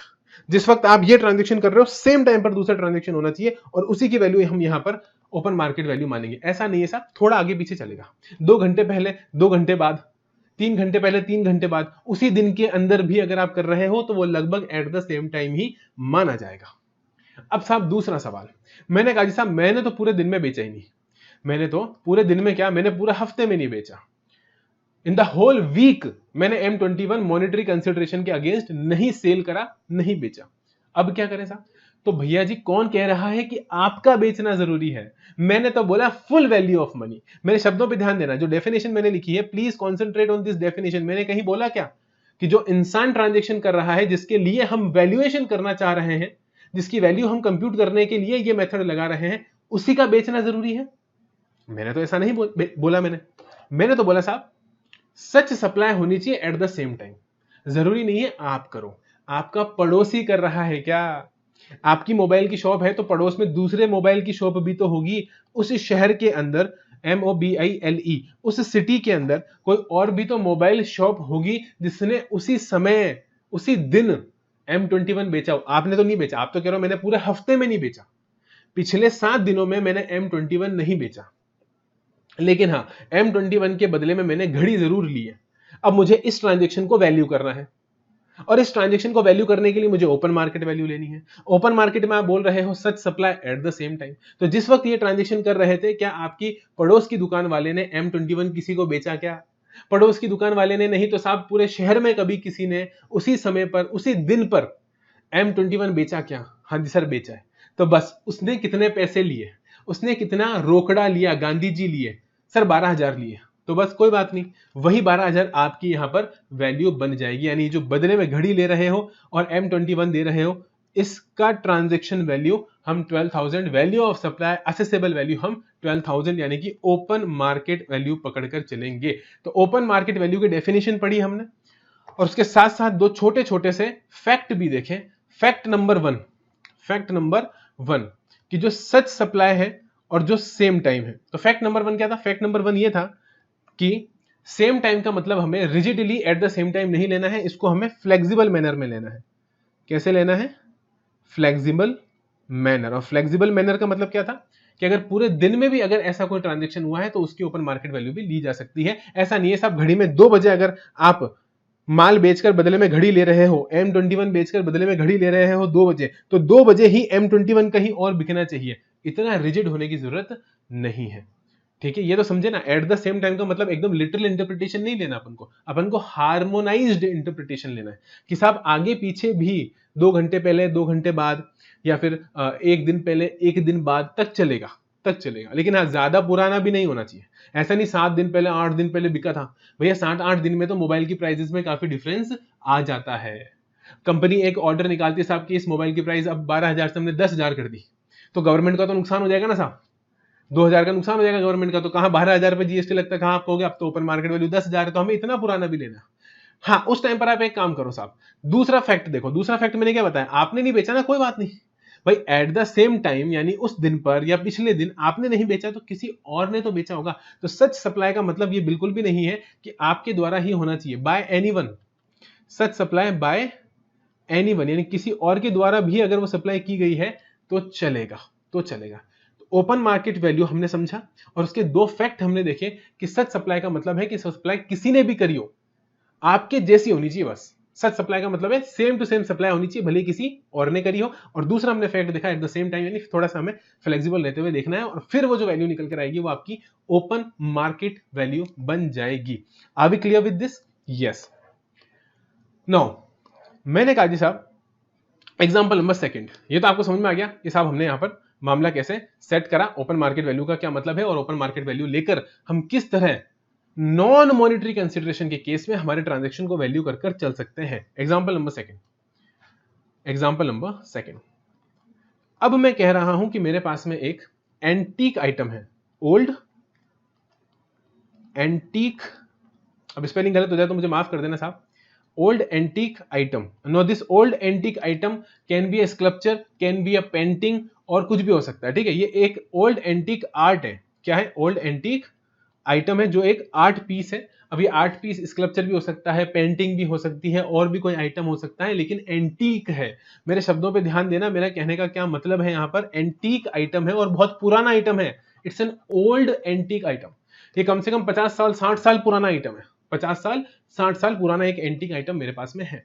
जिस वक्त आप ये ट्रांजेक्शन कर रहे हो सेम टाइम पर दूसरा ट्रांजेक्शन होना चाहिए, और उसी की वैल्यू हम यहां पर ओपन मार्केट वैल्यू मानेंगे। ऐसा नहीं है साहब, थोड़ा आगे पीछे चलेगा। 2 घंटे पहले, 2 घंटे बाद, 3 घंटे पहले, 3 घंटे बाद, उसी दिन के अंदर भी अगर आप कर रहे हो तो वो लगभग एट द सेम टाइम ही माना जाएगा। अब साहब दूसरा सवाल, मैंने कहा जी साहब मैंने तो पूरे दिन में बेचा ही नहीं, मैंने तो पूरे दिन में क्या, मैंने पूरे हफ्ते में नहीं बेचा, इन द होल वीक मैंने M21 मॉनेटरी कंसीडरेशन के अगेंस्ट नहीं सेल करा, नहीं बेचा। अब क्या करें साहब? तो भैया जी कौन कह रहा है कि आपका बेचना जरूरी है? मैंने तो बोला फुल वैल्यू ऑफ मनी। मेरे शब्दों पे ध्यान देना, जो डेफिनेशन मैंने लिखी है please concentrate on this definition. मैंने कहीं बोला क्या कि जो इंसान ट्रांजेक्शन कर रहा है, जिसके लिए हम वैल्यूएशन करना चाह रहे हैं, जिसकी वैल्यू हम कंप्यूट करने के लिए ये मेथड लगा रहे हैं, उसी का बेचना जरूरी है? मैंने तो ऐसा नहीं बोला। मैंने तो बोला साहब सच सप्लाई होनी चाहिए एट द सेम टाइम। जरूरी नहीं है आप करो, आपका पड़ोसी कर रहा है क्या? आपकी मोबाइल की शॉप है तो पड़ोस में दूसरे मोबाइल की शॉप भी तो होगी। उस शहर के अंदर MOBILE, उस सिटी के अंदर कोई और भी तो मोबाइल शॉप होगी जिसने उसी समय, उसी दिन M21 बेचा हो। आपने तो नहीं बेचा, आप तो कह रहे हो मैंने पूरे हफ्ते में नहीं बेचा, पिछले 7 दिनों में मैंने M21 नहीं बेचा, लेकिन हाँ M21 के बदले में मैंने घड़ी जरूर ली है। अब मुझे इस ट्रांजेक्शन को वैल्यू करना है, और इस ट्रांजेक्शन को वैल्यू करने के लिए मुझे ओपन मार्केट वैल्यू लेनी है। ओपन मार्केट में आप बोल रहे हो सच supply at the same time, तो जिस वक्त ये ट्रांजेक्शन कर रहे थे, क्या आपकी पड़ोस की दुकान वाले ने M21 किसी को बेचा क्या? पड़ोस की दुकान वाले ने नहीं तो साहब पूरे शहर में कभी किसी ने उसी समय पर उसी दिन पर M21 बेचा क्या? हाँ जी सर बेचा है। तो बस उसने कितने पैसे लिए, उसने कितना रोकड़ा लिया, गांधी जी लिए सर 12,000 लिए। तो बस कोई बात नहीं, वही 12,000 आपकी यहां पर वैल्यू बन जाएगी, यानी जो बदले में घड़ी ले रहे हो और M21 दे रहे हो, इसका ट्रांजैक्शन वैल्यू हम 12,000, value of supply accessible value हम 12,000 यानी कि ओपन मार्केट वैल्यू पकड़कर चलेंगे। तो ओपन मार्केट वैल्यू की डेफिनेशन पढ़ी हमने और उसके साथ साथ दो छोटे छोटे से फैक्ट भी देखें। फैक्ट नंबर वन कि जो सच सप्लाई है और जो सेम टाइम है। तो फैक्ट नंबर वन क्या था? फैक्ट नंबर वन ये था कि सेम टाइम का मतलब हमें rigidly eight the same time नहीं लेना है, इसको हमें फ्लेक्सिबल मैनर में लेना है। कैसे लेना है? Flexible manner. और फ्लेक्सिबल मैनर का मतलब क्या था कि अगर पूरे दिन में भी अगर ऐसा कोई ट्रांजेक्शन हुआ है तो उसकी ओपन मार्केट वैल्यू भी ली जा सकती है। ऐसा नहीं है साहब घड़ी में 2 बजे अगर आप माल बेचकर बदले में घड़ी ले रहे हो, M21 बेचकर बदले में घड़ी ले रहे हो 2 बजे, तो 2 बजे ही M21 कहीं और बिकना चाहिए। इतना रिजिड होने की जरूरत नहीं है, ठीक है? ये तो समझे ना, एट द सेम टाइम का मतलब एकदम लिटरल इंटरप्रिटेशन नहीं लेना अपन को हार्मोनाइज्ड इंटरप्रिटेशन लेना है कि साहब आगे पीछे भी 2 घंटे पहले 2 घंटे बाद या फिर 1 दिन पहले 1 दिन बाद तक चलेगा। लेकिन हाँ ज्यादा पुराना भी नहीं होना चाहिए। ऐसा नहीं 7 दिन पहले 8 दिन पहले बिका था भैया, 7-8 दिन में तो मोबाइल की प्राइसेस में काफी डिफरेंस आ जाता है। कंपनी एक ऑर्डर निकालती है साहब कि इस मोबाइल की प्राइस अब 12,000 से हमने 10,000 कर दी, तो गवर्नमेंट का तो नुकसान हो जाएगा ना साहब, 2,000 का नुकसान हो जाएगा गवर्नमेंट का। तो कहां 12,000 पे जीएसटी लगता है, कहां आप कहोगे अब तो ओपन मार्केट वैल्यू 10,000 है, तो हमें इतना पुराना भी लेना। हाँ उस टाइम पर आप एक काम करो साहब, दूसरा फैक्ट देखो। दूसरा फैक्ट मैंने क्या बताया? आपने नहीं बेचा ना, कोई बात नहीं भाई, एट द सेम टाइम यानी उस दिन पर या पिछले दिन आपने नहीं बेचा तो किसी और ने तो बेचा होगा। तो सच सप्लाई का मतलब ये बिल्कुल भी नहीं है कि आपके द्वारा ही होना चाहिए, bye anyone. Such supply bye anyone यानी किसी और के द्वारा भी अगर वो सप्लाई की गई है तो चलेगा। ओपन मार्केट वैल्यू हमने समझा और उसके 2 फैक्ट हमने देखे कि सच सप्लाई का मतलब है कि सप्लाई किसी ने भी करी हो, आपके जैसी होनी चाहिए बस। सच सप्लाई का मतलब है सेम टू सेम सप्लाई होनी चाहिए, भले किसी और ने करी हो। और दूसरा हमने फैक्ट देखा एट द सेम टाइम, यानी थोड़ा सा हमें फ्लेक्सिबल रहते हुए देखना है और फिर वो जो वैल्यू निकल कर आएगी वो आपकी ओपन मार्केट वैल्यू बन जाएगी। Are we clear with this? Yes. Now मैंने कहा जी साहब एग्जाम्पल नंबर 2, ये तो आपको समझ में आ गया कि साहब हमने यहां पर मामला कैसे सेट करा, ओपन मार्केट वैल्यू का क्या मतलब है और ओपन मार्केट वैल्यू लेकर हम किस तरह नॉन मॉनिटरी कंसिडरेशन के केस में हमारे ट्रांजैक्शन को वैल्यू कर चल सकते हैं। Example number second. अब मैं कह रहा हूं कि मेरे पास में एक एंटीक आइटम है, ओल्ड एंटीक, अब स्पेलिंग गलत हो जाए तो मुझे माफ कर देना साहब। Old antique item, no this old antique item can be a sculpture, can be a painting और कुछ भी हो सकता है, ठीक है? ये एक ओल्ड एंटीक आर्ट है। क्या है? ओल्ड एंटीक आइटम है जो एक आर्ट पीस है। अब ये आर्ट पीस स्कल्पचर भी हो सकता है, पेंटिंग भी हो सकती है और भी कोई आइटम हो सकता है, लेकिन एंटीक है। मेरे शब्दों पे ध्यान देना, मेरा कहने का क्या मतलब है यहाँ पर, एंटीक आइटम है और बहुत पुराना आइटम है। It's an old antique item. ये कम से कम 50 साल 60 साल पुराना आइटम है, 50 साल 60 साल पुराना एक एंटीक आइटम मेरे पास में है।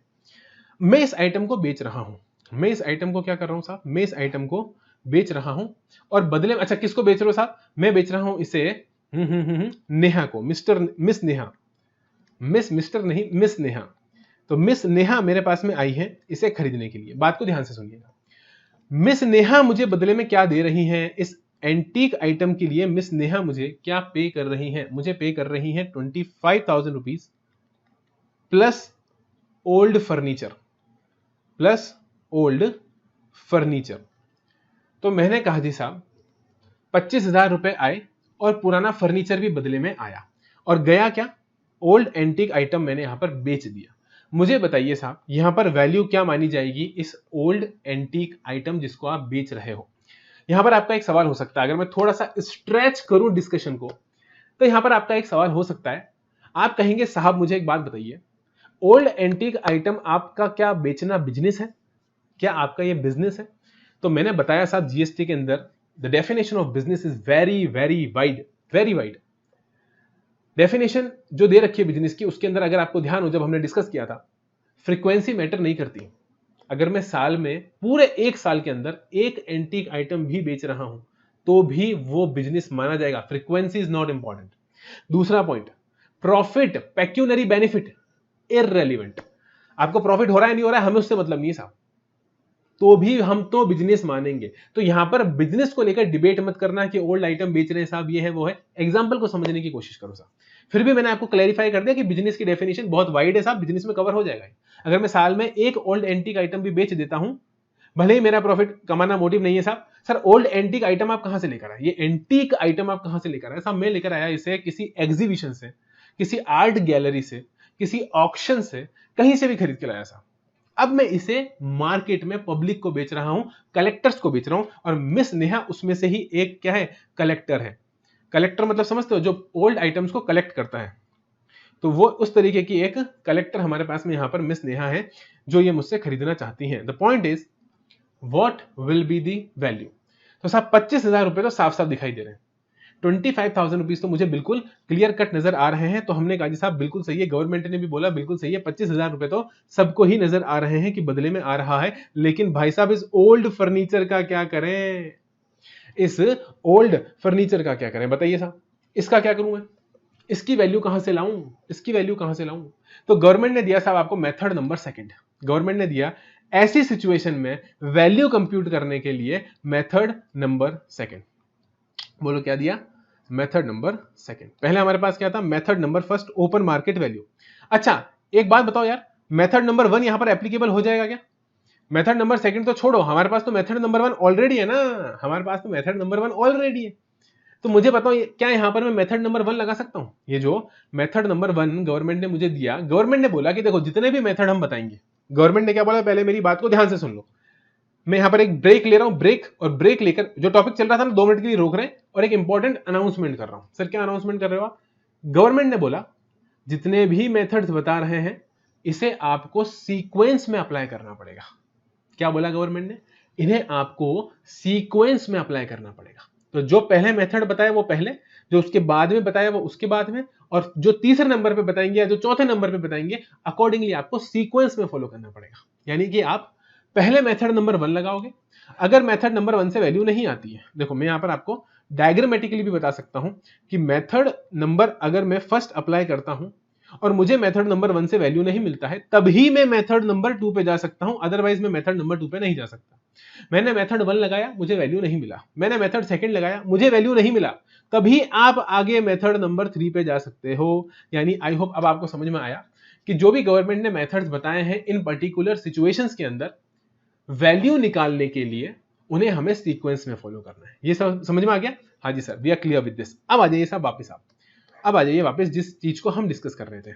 मैं इस आइटम को बेच रहा हूं। मैं इस आइटम को क्या कर रहा हूं साहब? मैं इस आइटम को बेच रहा हूं और बदले में, अच्छा किसको बेच रहे हो साहब? मैं बेच रहा हूं इसे नेहा को, मिस नेहा, मिस्टर नहीं, मिस नेहा। तो मिस नेहा मेरे पास में आई है इसे खरीदने के लिए। बात को ध्यान से सुनिएगा। मिस नेहा मुझे बदले में क्या दे रही हैं? इस एंटीक आइटम के लिए मिस नेहा मुझे क्या पे कर रही हैं? मुझे पे कर रही हैं 25,000 रुपीज प्लस ओल्ड फर्नीचर। तो मैंने कहा जी साहब 25,000 रुपए आए और पुराना फर्नीचर भी बदले में आया और गया क्या? ओल्ड एंटीक आइटम मैंने यहां पर बेच दिया। मुझे बताइए साहब यहां पर वैल्यू क्या मानी जाएगी इस ओल्ड एंटीक आइटम जिसको आप बेच रहे हो? यहां पर आपका एक सवाल हो सकता है, अगर मैं थोड़ा सा स्ट्रेच करूं डिस्कशन को, तो यहां पर आपका एक सवाल हो सकता है। आप कहेंगे साहब मुझे एक बात बताइए, ओल्ड एंटीक आइटम आपका क्या बेचना बिजनेस है? क्या आपका ये बिजनेस है? तो मैंने बताया साहब जीएसटी के अंदर the definition of business is very very wide, very wide. Definition जो दे रखी है बिजनेस की, उसके अंदर अगर आपको ध्यान हो, जब हमने डिस्कस किया था, फ्रीक्वेंसी मैटर नहीं करती। अगर मैं साल में पूरे 1 साल के अंदर एक एंटीक आइटम भी बेच रहा हूं तो भी वो बिजनेस माना जाएगा। Frequency is not important. दूसरा point, profit, pecuniary benefit, irrelevant. आपको प्रॉफिट हो रहा है नहीं हो रहा है हमें उससे मतलब नहीं है साहब, तो भी हम तो बिजनेस मानेंगे। तो यहां पर बिजनेस को लेकर डिबेट मत करना कि ओल्ड आइटम बेच रहे हैं साहब, ये है वो है। एग्जांपल को समझने की कोशिश करो साहब। फिर भी मैंने आपको क्लैरिफाई कर दिया कि बिजनेस की डेफिनेशन बहुत वाइड है साहब, बिजनेस में कवर हो जाएगा। अगर मैं साल में एक ओल्ड एंटीक आइटम भी बेच देता हूं, भले ही मेरा प्रॉफिट कमाना मोटिव नहीं है साहब। सर ओल्ड एंटीक आइटम आप कहां से लेकर आए, ये एंटीक आइटम आप कहां से लेकर आए साहब? मैं लेकर आया इसे किसी एग्जीबिशन से, किसी आर्ट गैलरी से, किसी ऑक्शन से, कहीं से भी खरीद के लाया साहब। अब मैं इसे मार्केट में पब्लिक को बेच रहा हूं, कलेक्टर्स को बेच रहा हूं, और मिस नेहा उसमें से ही एक क्या है, कलेक्टर है। कलेक्टर मतलब समझते हो, जो ओल्ड आइटम्स को कलेक्ट करता है। तो वो उस तरीके की एक कलेक्टर हमारे पास में यहां पर मिस नेहा है, जो ये मुझसे खरीदना चाहती हैं। The point is what will be the value. तो साहब 25,000 रुपए तो साफ साफ दिखाई दे रहे हैं, 25,000 रुपीज तो मुझे बिल्कुल क्लियर कट नजर आ रहे हैं। तो हमने कहा जी साहब बिल्कुल सही है, गवर्नमेंट ने भी बोला बिल्कुल सही है, 25,000 रुपए तो सबको ही नजर आ रहे हैं कि बदले में आ रहा है। लेकिन भाई साहब इस ओल्ड फर्नीचर का क्या करें, इस ओल्ड फर्नीचर का क्या करें बताइए साहब, इसका क्या करूं मैं, इसकी वैल्यू कहां से लाऊं, इसकी वैल्यू कहां से लाऊं? तो गवर्नमेंट ने दिया साहब आपको मेथड नंबर सेकंड। गवर्नमेंट ने दिया ऐसी सिचुएशन में वैल्यू कंप्यूट करने के लिए मेथड नंबर सेकंड। बोलो क्या दिया, मेथड नंबर सेकंड। पहले हमारे पास क्या था, method number first, open market value. अच्छा एक बात बताओ यार, मेथड नंबर 1 यहां पर एप्लीकेबल हो जाएगा क्या? मेथड नंबर सेकंड तो छोड़ो, हमारे पास तो मेथड नंबर 1 ऑलरेडी है ना, हमारे पास तो मेथड नंबर 1 ऑलरेडी है। तो मुझे बताओ क्या यहां पर मैं मेथड नंबर 1 लगा सकता हूं? ये जो मेथड नंबर 1 गवर्नमेंट ने मुझे दिया, गवर्नमेंट ने बोला कि देखो जितने भी मेथड हम बताएंगे, गवर्नमेंट ने क्या बोला, पहले मेरी बात को ध्यान से सुन लो। मैं यहां पर एक ब्रेक ले रहा हूं, ब्रेक, और ब्रेक लेकर जो टॉपिक चल रहा था ना 2 मिनट के लिए रोक रहे हैं, और एक इंपॉर्टेंट अनाउंसमेंट कर रहा हूं। सर क्या अनाउंसमेंट कर रहे हो आप? गवर्नमेंट ने बोला जितने भी मेथड्स बता रहे हैं इसे आपको सीक्वेंस में अप्लाई करना पड़ेगा। क्या बोला गवर्नमेंट ने? इन्हें आपको सीक्वेंस में अप्लाई करना पड़ेगा। तो जो पहले मेथड बताया वो पहले, जो उसके बाद में बताया वो उसके बाद में, और जो तीसरे नंबर पे बताएंगे या जो चौथे नंबर पे बताएंगे, अकॉर्डिंगली आपको सीक्वेंस में फॉलो करना पड़ेगा। यानी कि आप पहले मेथड नंबर 1 लगाओगे। अगर मेथड नंबर 1 से वैल्यू नहीं आती है, देखो मैं यहां पर आपको डायग्रामेटिकली भी बता सकता हूं कि मेथड नंबर अगर मैं फर्स्ट अप्लाई करता हूं और मुझे मेथड नंबर 1 से वैल्यू नहीं मिलता है, तभी मैं मेथड नंबर 2 पे जा सकता हूं, अदरवाइज मैं मेथड नंबर 2 पे नहीं जा सकता। मैंने मेथड 1 लगाया, मुझे वैल्यू नहीं मिला, मैंने मेथड सेकंड लगाया, मुझे वैल्यू नहीं मिला, तभी आप आगे मेथड नंबर 3 पे जा सकते हो। यानी आई होप अब आपको समझ में आया कि जो भी गवर्नमेंट ने मेथड्स बताए हैं इन पर्टिकुलर सिचुएशंस के अंदर वैल्यू निकालने के लिए उन्हें हमें सीक्वेंस में फॉलो करना है। ये सब समझ में आ गया? हाँ जी sir, we are clear with this. अब आ जाइए साहब वापस, आप अब आ जाइए वापस जिस चीज को हम डिस्कस कर रहे थे।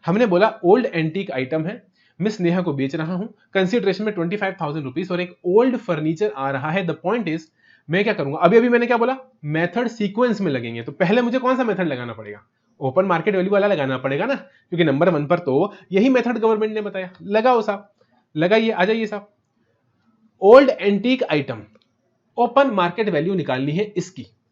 हमने बोला ओल्ड एंटीक आइटम है, मिस नेहा को बेच रहा हूं, कंसिडरेशन में 25,000 रुपीज, और एक ओल्ड फर्नीचर आ रहा है। द पॉइंट इज मैं क्या करूंगा, अभी मैंने क्या बोला, मेथड सीक्वेंस में लगेंगे। तो पहले मुझे कौन सा मेथड लगाना पड़ेगा? ओपन मार्केट वैल्यू वाला लगाना पड़ेगा ना, क्योंकि नंबर 1 पर तो यही मेथड गवर्नमेंट ने बताया। लगाओ साहब, लगाइए, आ जाइए साहब। Old antique item, open market value निकालनी है,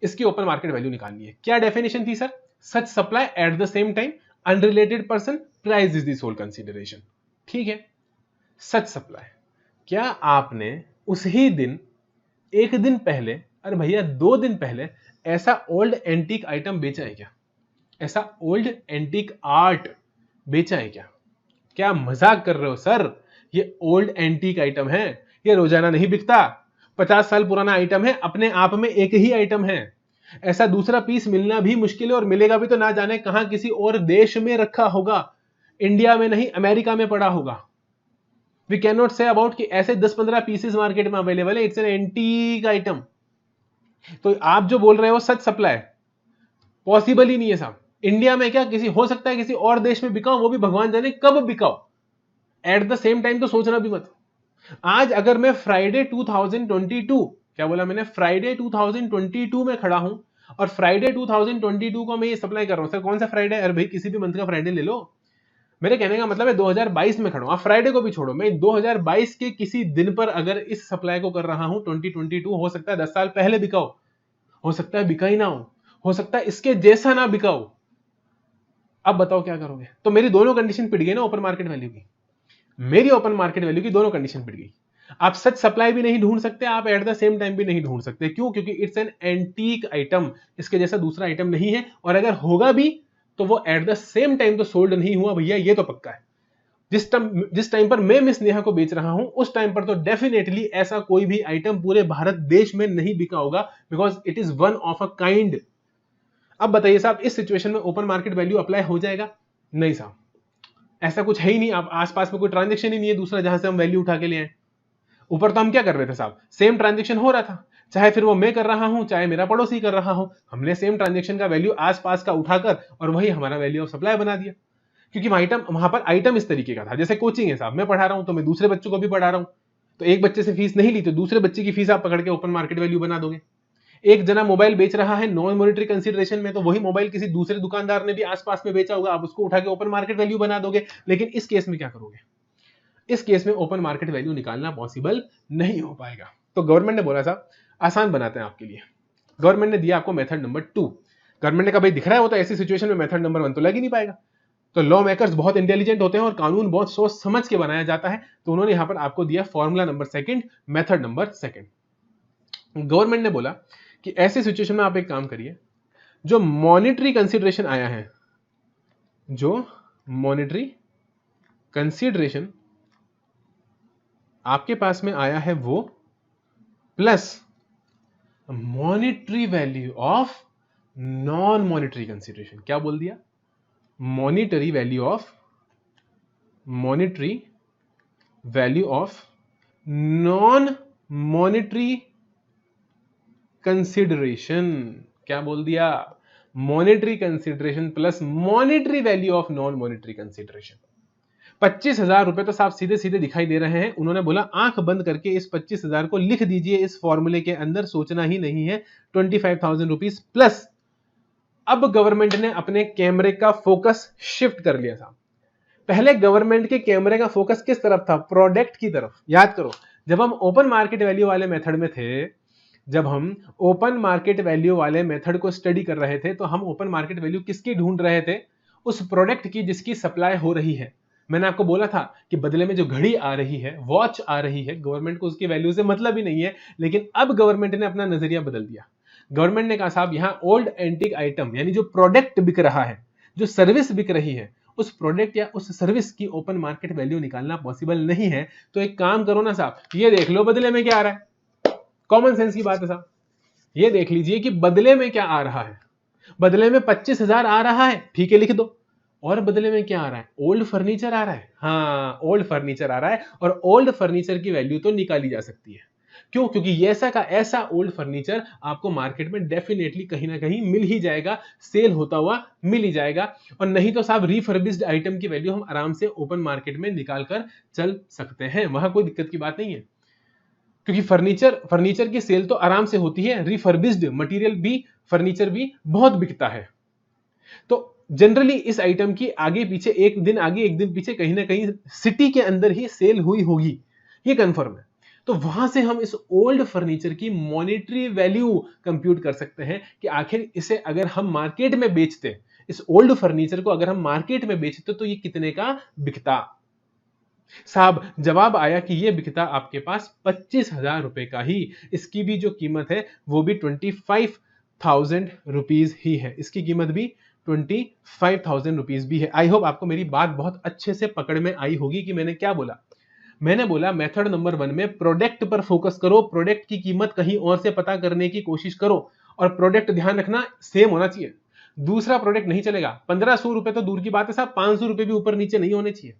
इसकी ओपन मार्केट वैल्यू निकालनी है। क्या डेफिनेशन थी sir? Such supply at the same time, unrelated person, price is the sole consideration. ठीक है, सच सप्लाई। क्या आपने उसी दिन, एक दिन पहले, अरे भैया 2 दिन पहले ऐसा ओल्ड एंटीक आइटम बेचा है क्या? ऐसा ओल्ड एंटीक आर्ट बेचा है क्या? क्या मजाक कर रहे हो सर? ये ओल्ड एंटीक आइटम है, ये रोजाना नहीं बिकता, 50 साल पुराना आइटम है, अपने आप में एक ही आइटम है। ऐसा दूसरा पीस मिलना भी मुश्किल है, और मिलेगा भी तो ना जाने कहां, किसी और देश में रखा होगा, इंडिया में नहीं, अमेरिका में पड़ा होगा। We can not say about कि ऐसे 10-15 पीसेस मार्केट में अवेलेबल है, इट्स एन एंटीक आइटम। तो आप जो बोल रहे हो सच सप्लाई, पॉसिबल ही नहीं है साहब। इंडिया में क्या, किसी हो सकता है किसी और देश में बिकाओ, वो भी भगवान जाने कब बिकाओ, एट द सेम टाइम तो सोचना भी मत। आज अगर मैं फ्राइडे 2022, क्या बोला मैंने, फ्राइडे 2022 में खड़ा हूं, और फ्राइडे 2022 को मैं ये सप्लाई कर रहा हूं। सर कौन सा फ्राइडे? अरे भाई किसी भी मंथ का फ्राइडे ले लो। मेरे कहने का मतलब है 2022 में खड़ा हूं, आप फ्राइडे को भी छोड़ो, मैं 2022 के किसी दिन पर अगर इस सप्लाई को कर रहा हूं, 2022, हो सकता है 10 साल पहले बिकाओ, हो सकता है बिका ही ना हो सकता है इसके जैसा ना बिकाओ। अब बताओ क्या करोगे? तो मेरी दोनों कंडीशन पिट गई ना ओपन मार्केट वैल्यू की, मेरी ओपन मार्केट वैल्यू की दोनों कंडीशन पिट गई। आप सच सप्लाई भी नहीं ढूंढ सकते, आप एट द सेम टाइम भी नहीं ढूंढ सकते। क्यों? क्योंकि इट्स एन एंटीक आइटम, इसके जैसा दूसरा आइटम नहीं है, और अगर होगा भी तो वो एट द सेम टाइम तो सोल्ड नहीं हुआ भैया, ये तो पक्का है। जिस टाइम पर मैं मिस नेहा को बेच रहा हूं उस टाइम पर तो डेफिनेटली ऐसा कोई भी आइटम पूरे भारत देश में नहीं बिका होगा, because it is one of a kind. अब बताइए साहब, इस सिचुएशन में ओपन मार्केट वैल्यू अप्लाई हो जाएगा? नहीं साहब, ऐसा कुछ है ही नहीं। आप आसपास में कोई ट्रांजेक्शन ही नहीं है दूसरा जहां से हम वैल्यू उठा के ले आए। ऊपर तो हम क्या कर रहे थे साहब, सेम ट्रांजेक्शन हो रहा था, चाहे फिर वो मैं कर रहा हूं चाहे मेरा पड़ोसी कर रहा हूं, हमने सेम ट्रांजेक्शन का वैल्यू आसपास का उठाकर और वही हमारा वैल्यू ऑफ सप्लाई बना दिया। क्योंकि वहां पर आइटम इस तरीके का था, जैसे कोचिंग है साहब, मैं पढ़ा रहा हूं तो मैं दूसरे बच्चों को भी पढ़ा रहा हूं, तो एक बच्चे से फीस नहीं ली तो दूसरे बच्चे की फीस आप पकड़ के ओपन मार्केट वैल्यू बना दोगे। एक जना मोबाइल बेच रहा है नॉन मॉनिटरी कंसीडरेशन में, तो वही मोबाइल किसी दूसरे दुकानदार ने भी आसपास में बेचा होगा, आप उसको उठा के ओपन मार्केट वैल्यू बना दोगे। लेकिन इस केस में क्या करोगे? इस केस में ओपन मार्केट वैल्यू निकालना पॉसिबल नहीं हो पाएगा। तो गवर्नमेंट ने बोला साहब आसान बनाते हैं आपके लिए, गवर्नमेंट ने दिया आपको मेथड नंबर 2। गवर्नमेंट ने कहा भाई दिख रहा है होता है ऐसी सिचुएशन में मेथड नंबर 1 तो लग ही नहीं पाएगा। तो लॉ मेकर्स बहुत इंटेलिजेंट होते हैं और कानून बहुत सोच समझ के बनाया जाता है, तो उन्होंने यहां पर आपको दिया formula number 2, method number 2। Government ने बोला कि ऐसी सिचुएशन में आप एक काम करिए, जो मॉनिटरी कंसीडरेशन आया है, जो मॉनिटरी कंसीडरेशन आपके पास में आया है वो plus monetary value of non monetary consideration. क्या बोल दिया? Monetary value of non monetary consideration. क्या बोल दिया? Monetary consideration plus monetary value of non monetary consideration. 25,000 रुपए तो साफ सीधे सीधे दिखाई दे रहे हैं। उन्होंने बोला आंख बंद करके इस 25,000 को लिख दीजिए इस फॉर्मूले के अंदर, सोचना ही नहीं है। 25,000 रुपीज प्लस। अब गवर्नमेंट ने अपने कैमरे का फोकस शिफ्ट कर लिया था। पहले गवर्नमेंट के कैमरे का फोकस किस तरफ था? प्रोडक्ट की तरफ। याद करो, जब हम ओपन मार्केट वैल्यू वाले मेथड में थे, जब हम ओपन मार्केट वैल्यू वाले मेथड को स्टडी कर रहे थे, तो हम ओपन मार्केट वैल्यू किसकी ढूंढ रहे थे? उस प्रोडक्ट की जिसकी सप्लाई हो रही है। मैंने आपको बोला था कि बदले में जो घड़ी आ रही है, वॉच आ रही है, गवर्नमेंट को उसकी वैल्यू से मतलब ही नहीं है। लेकिन अब गवर्नमेंट ने अपना नजरिया बदल दिया। गवर्नमेंट ने कहा साहब यहां ओल्ड एंटीक आइटम, यानी जो प्रोडक्ट बिक रहा है, जो सर्विस बिक रही है, उस प्रोडक्ट या उस सर्विस की ओपन मार्केट वैल्यू निकालना पॉसिबल नहीं है। तो एक काम करो ना साहब, ये देख लो बदले में क्या आ रहा है। कॉमन सेंस की बात है साहब, ये देख लीजिए कि बदले में क्या आ रहा है। बदले में 25,000 आ रहा है, ठीक है लिख दो। और बदले में क्या आ रहा है? ओल्ड फर्नीचर आ रहा है। हाँ, ओल्ड फर्नीचर आ रहा है, और ओल्ड फर्नीचर की वैल्यू तो निकाली जा सकती है। क्यों? क्योंकि ऐसा का ऐसा ओल्ड फर्नीचर आपको मार्केट में डेफिनेटली कहीं ना कहीं मिल ही जाएगा, सेल होता हुआ मिल ही जाएगा। और नहीं तो साहब रिफर्बिश्ड आइटम की वैल्यू हम आराम से ओपन मार्केट में निकाल कर चल सकते हैं, वहां कोई दिक्कत की बात नहीं है। क्योंकि फर्नीचर की सेल तो आराम से होती है, रिफर्बिश्ड मटेरियल भी, फर्नीचर भी बहुत बिकता है। तो जनरली इस आइटम की आगे पीछे, एक दिन आगे एक दिन पीछे, कहीं ना कहीं सिटी के अंदर ही सेल हुई होगी, ये कंफर्म है। तो वहां से हम इस ओल्ड फर्नीचर की मॉनेटरी वैल्यू कंप्यूट कर सकते हैं कि आखिर इसे अगर हम मार्केट में बेचते, इस ओल्ड फर्नीचर को अगर हम मार्केट में बेचते तो ये कितने का बिकता। साहब जवाब आया कि ये बिकता आपके पास 25,000 रुपए का ही। इसकी भी जो कीमत है वो भी 25,000 रुपीज ही है। इसकी कीमत भी 25,000 रुपीज भी है। आई होप आपको मेरी बात बहुत अच्छे से पकड़ में आई होगी कि मैंने क्या बोला। मैंने बोला मेथड नंबर 1 में प्रोडक्ट पर फोकस करो, प्रोडक्ट की कीमत कहीं और से पता करने की कोशिश करो, और प्रोडक्ट ध्यान रखना सेम होना चाहिए। दूसरा प्रोडक्ट नहीं चलेगा। 1500 रुपए तो दूर की बात है साहब, 500 रुपए भी ऊपर नीचे नहीं होने चाहिए।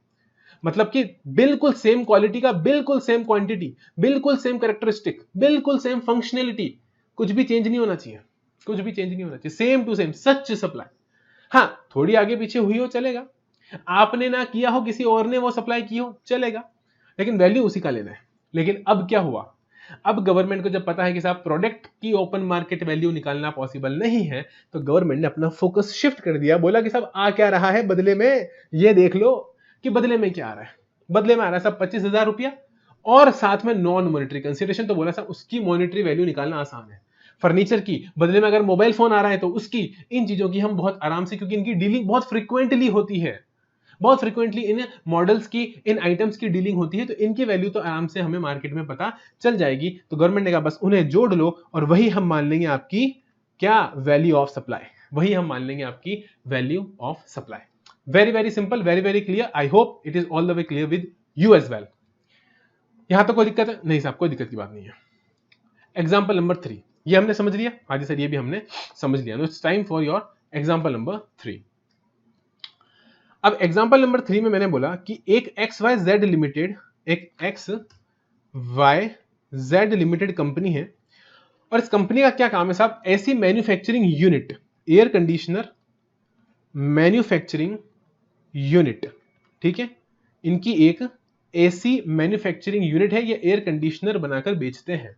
मतलब कि बिल्कुल सेम क्वालिटी का, बिल्कुल सेम क्वांटिटी, बिल्कुल सेम कैरेक्टरिस्टिक, बिल्कुल सेम फंक्शनैलिटी, कुछ भी चेंज नहीं होना चाहिए, कुछ भी चेंज नहीं होना चाहिए, same to same, such supply. हाँ, थोड़ी आगे पीछे हुई हो चलेगा, आपने ना किया हो किसी और ने वो सप्लाई की हो चलेगा, लेकिन वैल्यू उसी का लेना है। लेकिन अब क्या हुआ? अब गवर्नमेंट को जब पता है कि साहब प्रोडक्ट की ओपन मार्केट वैल्यू निकालना पॉसिबल नहीं है, तो गवर्नमेंट ने अपना फोकस शिफ्ट कर दिया। बोला कि साहब आ क्या रहा है बदले में, ये देख लो कि बदले में क्या आ रहा है। बदले में आ रहा है साहब 25,000 रुपया और साथ में नॉन मॉनिटरी कंसीडरेशन। तो बोला साहब उसकी मॉनिटरी वैल्यू निकालना आसान है। फर्नीचर की बदले में अगर मोबाइल फोन आ रहा है तो उसकी, इन चीजों की हम बहुत आराम से, क्योंकि इनकी डीलिंग बहुत फ्रिक्वेंटली होती है, बहुत फ्रिक्वेंटली इन मॉडल्स की, इन आइटम्स की डीलिंग होती है, तो इनकी वैल्यू तो आराम से हमें मार्केट में पता चल जाएगी। तो गवर्नमेंट ने कहा बस उन्हें जोड़ लो और वही हम मान लेंगे आपकी क्या, वैल्यू ऑफ सप्लाई। वही हम मान लेंगे आपकी value of supply. Very very simple, very very clear. I hope it is all the way clear with you as well. यहां तो कोई दिक्कत है नहीं साहब, कोई दिक्कत की बात नहीं है। एग्जाम्पल नंबर 3 ये हमने समझ लिया, हाँ जी सर ये भी हमने समझ लिया। It's time for your example number 3। अब एग्जाम्पल नंबर 3 में मैंने बोला कि एक XYZ लिमिटेड, एक XYZ लिमिटेड कंपनी है, और इस कंपनी का क्या काम है साहब? ऐसी manufacturing unit, air conditioner manufacturing unit, ठीक है, इनकी एक एसी मैन्युफैक्चरिंग यूनिट है, ये एयर कंडीशनर बनाकर बेचते हैं।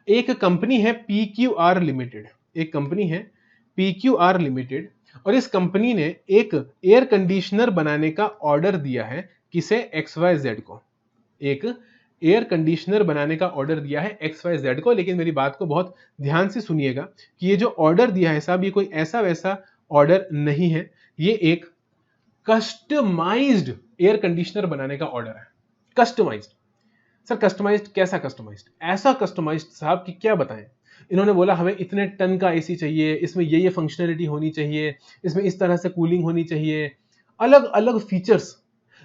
एक कंपनी है PQR लिमिटेड, एक कंपनी है PQR लिमिटेड, और इस कंपनी ने एक एयर कंडीशनर बनाने का ऑर्डर दिया है किसे? XYZ को। एक एयर कंडीशनर बनाने का ऑर्डर दिया है XYZ को। लेकिन मेरी बात को बहुत ध्यान से सुनिएगा कि ये जो ऑर्डर दिया है साहब, ये कोई ऐसा वैसा ऑर्डर नहीं है, ये एक कस्टमाइज्ड एयर कंडीशनर बनाने का ऑर्डर है। कस्टमाइज्ड सर, कस्टमाइज्ड कैसा कस्टमाइज्ड? ऐसा कस्टमाइज्ड साहब कि क्या बताएं। इन्होंने बोला हमें इतने टन का एसी चाहिए, इसमें ये फंक्शनैलिटी होनी चाहिए, इसमें इस तरह से कूलिंग होनी चाहिए, अलग अलग फीचर्स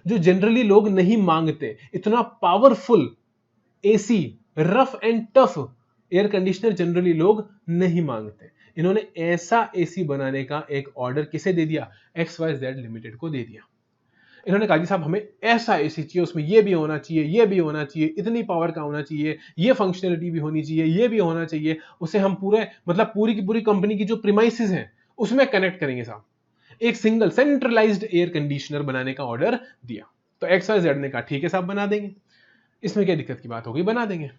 जो जनरली लोग नहीं मांगते। इतना powerful AC, rough and tough air conditioner generally लोग नहीं मांगते। इन्होंने ऐसा एसी बनाने का एक ऑर्डर किसे दे दिया? XYZ लिमिटेड को दे दिया। इन्होंने कहा जी साहब हमें ऐसा एसी चाहिए, उसमें ये भी होना चाहिए, ये भी होना चाहिए, इतनी पावर का होना चाहिए, ये फंक्शनैलिटी भी होनी चाहिए, ये भी होना चाहिए। उसे हम पूरे मतलब पूरी की पूरी कंपनी की जो प्रीमाइसेस हैं उसमें कनेक्ट करेंगे साहब। एक सिंगल सेंट्रलाइज्ड एयर कंडीशनर बनाने का ऑर्डर दिया। तो XYZ ने कहा ठीक है साहब बना देंगे, इसमें क्या दिक्कत की बात होगी, बना देंगे।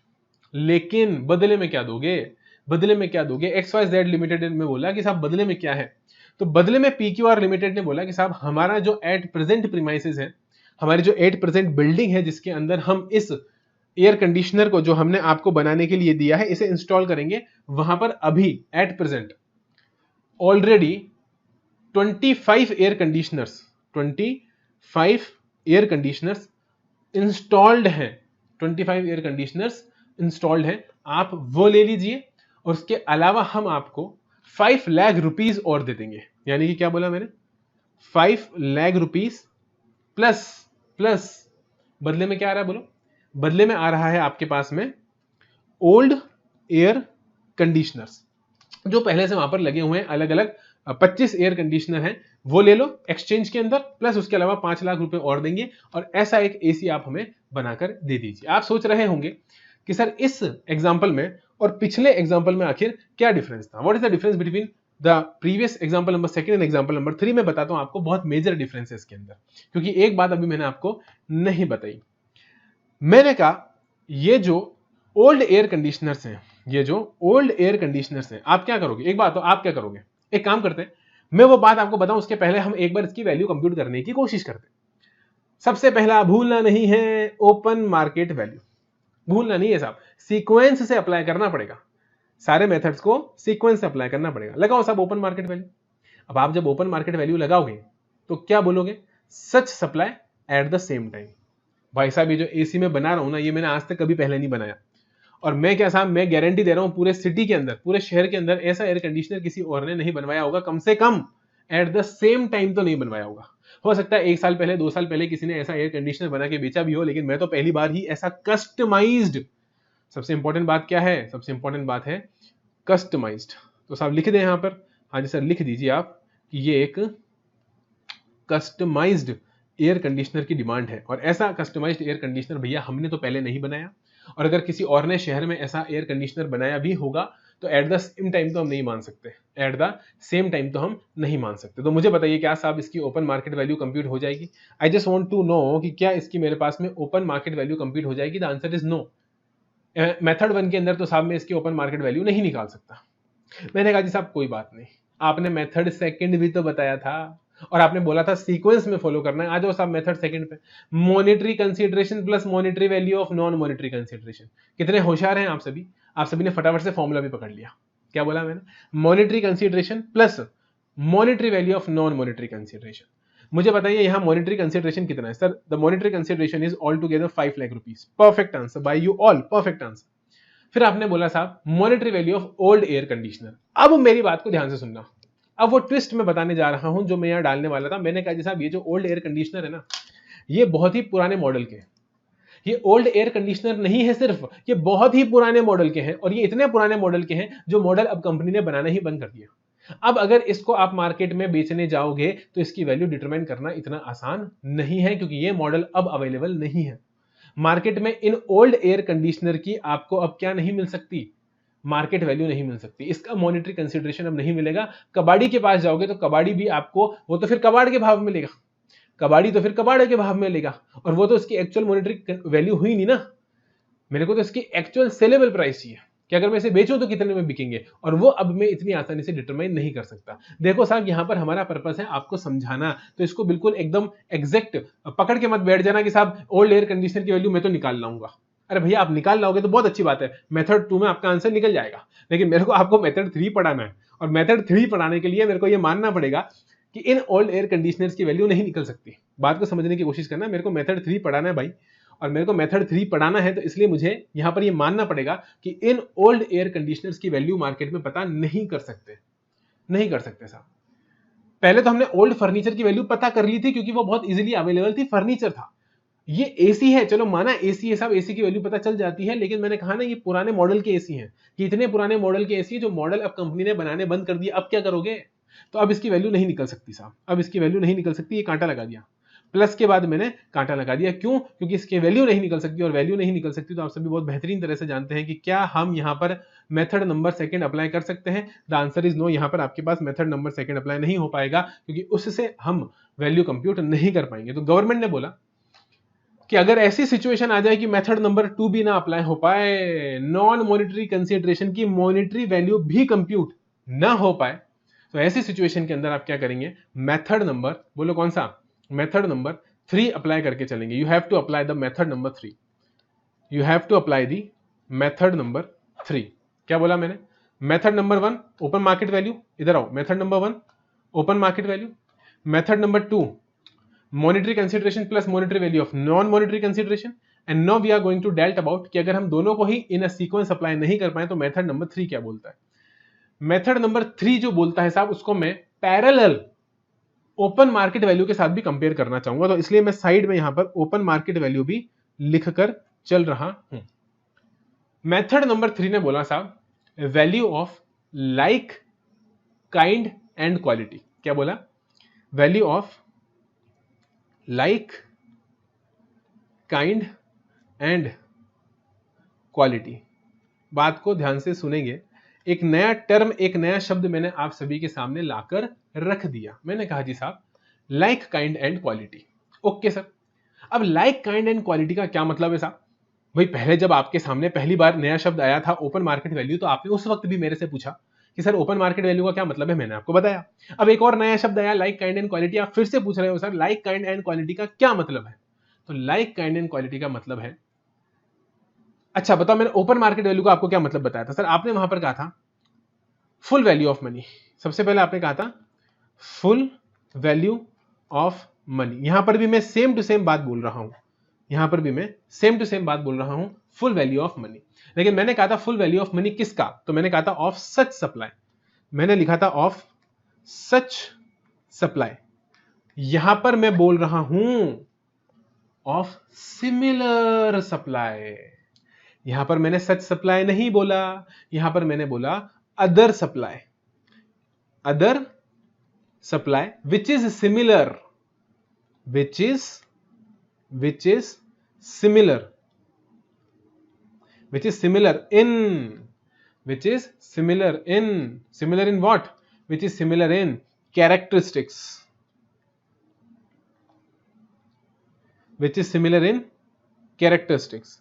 लेकिन बदले में क्या दोगे? बदले में क्या दोगे? XYZ लिमिटेड ने बोला कि साहब बदले में क्या है? तो बदले में PQR लिमिटेड ने बोला कि साहब हमारा जो एट प्रेजेंट प्रीमाइसेस है, हमारी जो एट प्रेजेंट बिल्डिंग है जिसके अंदर हम इस एयर कंडीशनर को जो हमने आपको बनाने के लिए दिया है इसे इंस्टॉल करेंगे, वहां पर अभी at present already 25 air conditioners, 25 air conditioners installed हैं, 25 एयर कंडीशनर्स इंस्टॉल्ड हैं। आप वो ले लीजिए और उसके अलावा हम आपको 5 लाख रुपीस और दे देंगे। यानी कि क्या बोला मैंने? 5 लाख रुपीस प्लस बदले में क्या आ रहा है बोलो? बदले में आ रहा है आपके पास में ओल्ड एयर कंडीशनर्स जो पहले से वहां पर लगे हुए हैं, अलग अलग 25 एयर कंडीशनर हैं, वो ले लो एक्सचेंज के अंदर, प्लस उसके अलावा 5 लाख रुपए और देंगे और ऐसा एक एसी आप हमें बनाकर दे दीजिए। आप सोच रहे होंगे कि सर इस एग्जाम्पल में और पिछले एग्जाम्पल में आखिर क्या डिफरेंस था? What is the difference between the previous example number 2 and example number 3? मैं बताता हूं आपको बहुत मेजर डिफरेंस है इसके अंदर, क्योंकि एक बात अभी मैंने आपको नहीं बताई। मैंने कहा ये जो ओल्ड एयर कंडीशनर्स हैं, ये जो ओल्ड एयर कंडीशनर्स हैं, आप क्या करोगे? एक बात तो आप क्या करोगे? एक काम करते हैं, मैं वो बात आपको बताऊं उसके पहले हम एक बार इसकी वैल्यू कंप्यूट करने की कोशिश करते हैं। सबसे पहला भूलना नहीं है ओपन मार्केट वैल्यू, भूलना नहीं है साहब, सीक्वेंस से अप्लाई करना पड़ेगा, सारे मेथड्स को सीक्वेंस से अप्लाई करना पड़ेगा। लगाओ साहब ओपन मार्केट वैल्यू। अब आप जब ओपन मार्केट वैल्यू लगाओगे तो क्या बोलोगे? सच supply at the same time. भाई साहब ये जो एसी में बना रहा हूं ना, ये मैंने आज तक कभी पहले नहीं बनाया, और मैं क्या साहब मैं गारंटी दे रहा हूं पूरे सिटी के अंदर, पूरे शहर के अंदर ऐसा एयर कंडीशनर किसी और ने नहीं बनवाया होगा, कम से कम एट द सेम टाइम तो नहीं बनवाया होगा। हो सकता है 1 साल पहले 2 साल पहले किसी ने ऐसा एयर कंडीशनर बना के बेचा भी हो, लेकिन मैं तो पहली बार ही ऐसा कस्टमाइज्ड, सबसे इंपॉर्टेंट बात क्या है? सबसे इंपॉर्टेंट बात है कस्टमाइज्ड। तो साहब लिख दें यहां पर, हाँ जी सर लिख दीजिए आप कि ये एक कस्टमाइज्ड एयर कंडीशनर की डिमांड है, और ऐसा कस्टमाइज्ड एयर कंडीशनर भैया हमने तो पहले नहीं बनाया, और अगर किसी और ने शहर में ऐसा एयर कंडीशनर बनाया भी होगा तो एट द सेम टाइम तो हम नहीं मान सकते, एट द सेम टाइम तो हम नहीं मान सकते। तो मुझे बताइए क्या साहब इसकी ओपन मार्केट वैल्यू कंप्यूट हो जाएगी? I just want to know कि क्या इसकी मेरे पास में ओपन मार्केट वैल्यू कंप्यूट हो जाएगी? The answer is no. Method 1 के अंदर तो साहब मैं इसकी ओपन मार्केट वैल्यू नहीं निकाल सकता। मैंने कहा जी साहब कोई बात नहीं, आपने मेथड 2 भी तो बताया था और आपने बोला था सीक्वेंस में फॉलो करना है। आ जाओ साहब मेथड 2 पे, monetary consideration plus monetary value of non monetary consideration. कितने होशियार हैं आप सभी, आप सभी ने फटाफट से फॉर्मूला भी पकड़ लिया। क्या बोला मैंने? Monetary consideration plus monetary value of non monetary consideration. मुझे बताइए यहाँ मॉनेटरी कंसीडरेशन कितना है? Sir the monetary consideration is all together 5 lakh rupees. Perfect answer by you all, perfect answer. फिर आपने बोला साहब monetary value of old air conditioner. अब मेरी बात को ध्यान से सुनना, अब वो ट्विस्ट मैं बताने जा रहा हूं जो मैं यहाँ डालने वाला था। मैंने कहा जी साहब ये जो ओल्ड एयर कंडीशनर है ना, ये बहुत ही पुराने मॉडल के हैं। ये ओल्ड एयर कंडीशनर नहीं है सिर्फ, ये बहुत ही पुराने मॉडल के हैं, और ये इतने पुराने मॉडल के हैं जो मॉडल अब कंपनी ने बनाना ही बंद कर दिया। अब अगर इसको आप मार्केट में बेचने जाओगे तो इसकी वैल्यू डिटरमाइन करना इतना आसान नहीं है, क्योंकि ये मॉडल अब अवेलेबल नहीं है मार्केट में। इन ओल्ड एयर कंडीशनर की आपको अब क्या नहीं मिल सकती, मार्केट वैल्यू नहीं मिल सकती, इसका मॉनेटरी कंसीडरेशन अब नहीं मिलेगा। कबाड़ी के पास जाओगे तो कबाड़ी भी आपको, वो तो फिर कबाड़ के भाव में लेगा, कबाड़ी तो फिर कबाड़े के भाव में लेगा, और वो तो उसकी एक्चुअल मॉनेटरी वैल्यू हुई नहीं ना। मेरे को तो इसकी एक्चुअल सेलेबल प्राइस चाहिए कि अगर मैं इसे बेचूं तो कितने में बिकेंगे, और वो अब मैं इतनी आसानी से डिटरमाइन नहीं कर सकता। देखो साहब, यहां पर हमारा पर्पस है आपको समझाना, तो इसको बिल्कुल एकदम एग्जैक्ट पकड़ के मत बैठ जाना कि साहब ओल्ड एयर कंडीशनर की वैल्यू मैं तो निकाल लाऊंगा। अरे भैया, आप निकाल लाओगे तो बहुत अच्छी बात है, मेथड 2 में आपका आंसर निकल जाएगा, लेकिन मेरे को आपको मेथड 3 पढ़ाना है, और मेथड 3 पढ़ाने के लिए मेरे को यह मानना पड़ेगा कि इन ओल्ड एयर कंडीशनर्स की वैल्यू नहीं निकल सकती। बात को समझने की कोशिश करना, मेरे को मेथड 3 पढ़ाना है भाई, और मेरे को मेथड 3 पढ़ाना है, तो इसलिए मुझे यहां पर यह मानना पड़ेगा कि इन ओल्ड एयर कंडीशनर्स की वैल्यू मार्केट में पता नहीं कर सकते, नहीं कर सकते साहब। पहले तो हमने ओल्ड फर्नीचर की वैल्यू पता कर ली थी, क्योंकि वो बहुत इजीली अवेलेबल थी, फर्नीचर था। ये एसी है, चलो माना एसी है साहब, एसी की वैल्यू पता चल जाती है, लेकिन मैंने कहा ना ये पुराने मॉडल के एसी हैं, कि इतने पुराने मॉडल के एसी जो मॉडल अब कंपनी ने बनाने बंद कर दिया, अब क्या करोगे? तो अब इसकी वैल्यू नहीं निकल सकती साहब, अब इसकी वैल्यू नहीं निकल सकती, ये कांटा लगा दिया, प्लस के बाद मैंने कांटा लगा दिया। क्यों? क्योंकि इसकी वैल्यू नहीं निकल सकती, और वैल्यू नहीं निकल सकती तो आप सभी बहुत बेहतरीन तरह से जानते हैं कि क्या हम यहां पर मेथड नंबर सेकंड अप्लाई कर सकते हैं। The answer is no. यहां पर आपके पास मेथड नंबर सेकंड अप्लाई नहीं हो पाएगा, क्योंकि उससे हम वैल्यू कंप्यूट नहीं कर पाएंगे। तो गवर्नमेंट ने बोला कि अगर ऐसी सिचुएशन आ जाए कि मेथड नंबर 2 भी ना अप्लाई हो पाए, नॉन मॉनिटरी कंसीडरेशन की मॉनिटरी वैल्यू भी कंप्यूट ना हो पाए, तो ऐसी सिचुएशन के अंदर आप क्या करेंगे? मेथड नंबर, बोलो कौन सा? मेथड नंबर 3 अप्लाई करके चलेंगे। You have to apply the method number 3, you have to apply the method number 3। क्या बोला मैंने? Method number 1 open market value, इधर आओ, method number 1 open market value, method number 2 monetary consideration plus monetary value of non monetary consideration, and now we are going to dealt about कि अगर हम दोनों को ही इन अ सीक्वेंस अप्लाई नहीं कर पाए तो मेथड नंबर 3 क्या बोलता है। मेथड नंबर 3 जो बोलता है साहब, उसको मैं पैरेलल ओपन मार्केट वैल्यू के साथ भी कंपेयर करना चाहूंगा, तो इसलिए मैं साइड में यहां पर ओपन मार्केट वैल्यू भी लिखकर चल रहा हूं। मेथड नंबर 3 ने बोला साहब value of like kind and quality. क्या बोला? Value of like kind and quality. बात को ध्यान से सुनेंगे, एक नया टर्म, एक नया शब्द मैंने आप सभी के सामने लाकर रख दिया। मैंने कहा जी साहब like kind and quality. Okay sir, अब लाइक काइंड एंड क्वालिटी का क्या मतलब है साहब? भाई पहले जब आपके सामने पहली बार नया शब्द आया था ओपन मार्केट वैल्यू, तो आपने उस वक्त भी मेरे से पूछा कि सर ओपन मार्केट वैल्यू का क्या मतलब है, मैंने आपको बताया। अब एक और नया शब्द आया लाइक काइंड एंड क्वालिटी, आप फिर से पूछ रहे हो sir like kind and quality का क्या मतलब है? तो लाइक काइंड एंड क्वालिटी का मतलब है, अच्छा बताओ, मैंने ओपन मार्केट वैल्यू का आपको क्या मतलब बताया था? सर आपने वहां पर कहा था फुल वैल्यू ऑफ मनी। सबसे पहले आपने कहा था फुल वैल्यू ऑफ मनी। यहां पर भी मैं सेम टू सेम बात बोल रहा हूं, यहां पर भी मैं सेम टू सेम बात बोल रहा हूं, फुल वैल्यू ऑफ मनी। लेकिन मैंने कहा था फुल वैल्यू ऑफ मनी किसका? तो मैंने कहा था ऑफ सच सप्लाई, मैंने लिखा था ऑफ सच सप्लाई। यहां पर मैं बोल रहा हूं ऑफ सिमिलर सप्लाई। यहां पर मैंने सच सप्लाई नहीं बोला, यहां पर मैंने बोला other supply, other supply which is similar, which is similar, which is similar in, which is similar in what? Which is similar in characteristics, which is similar in characteristics,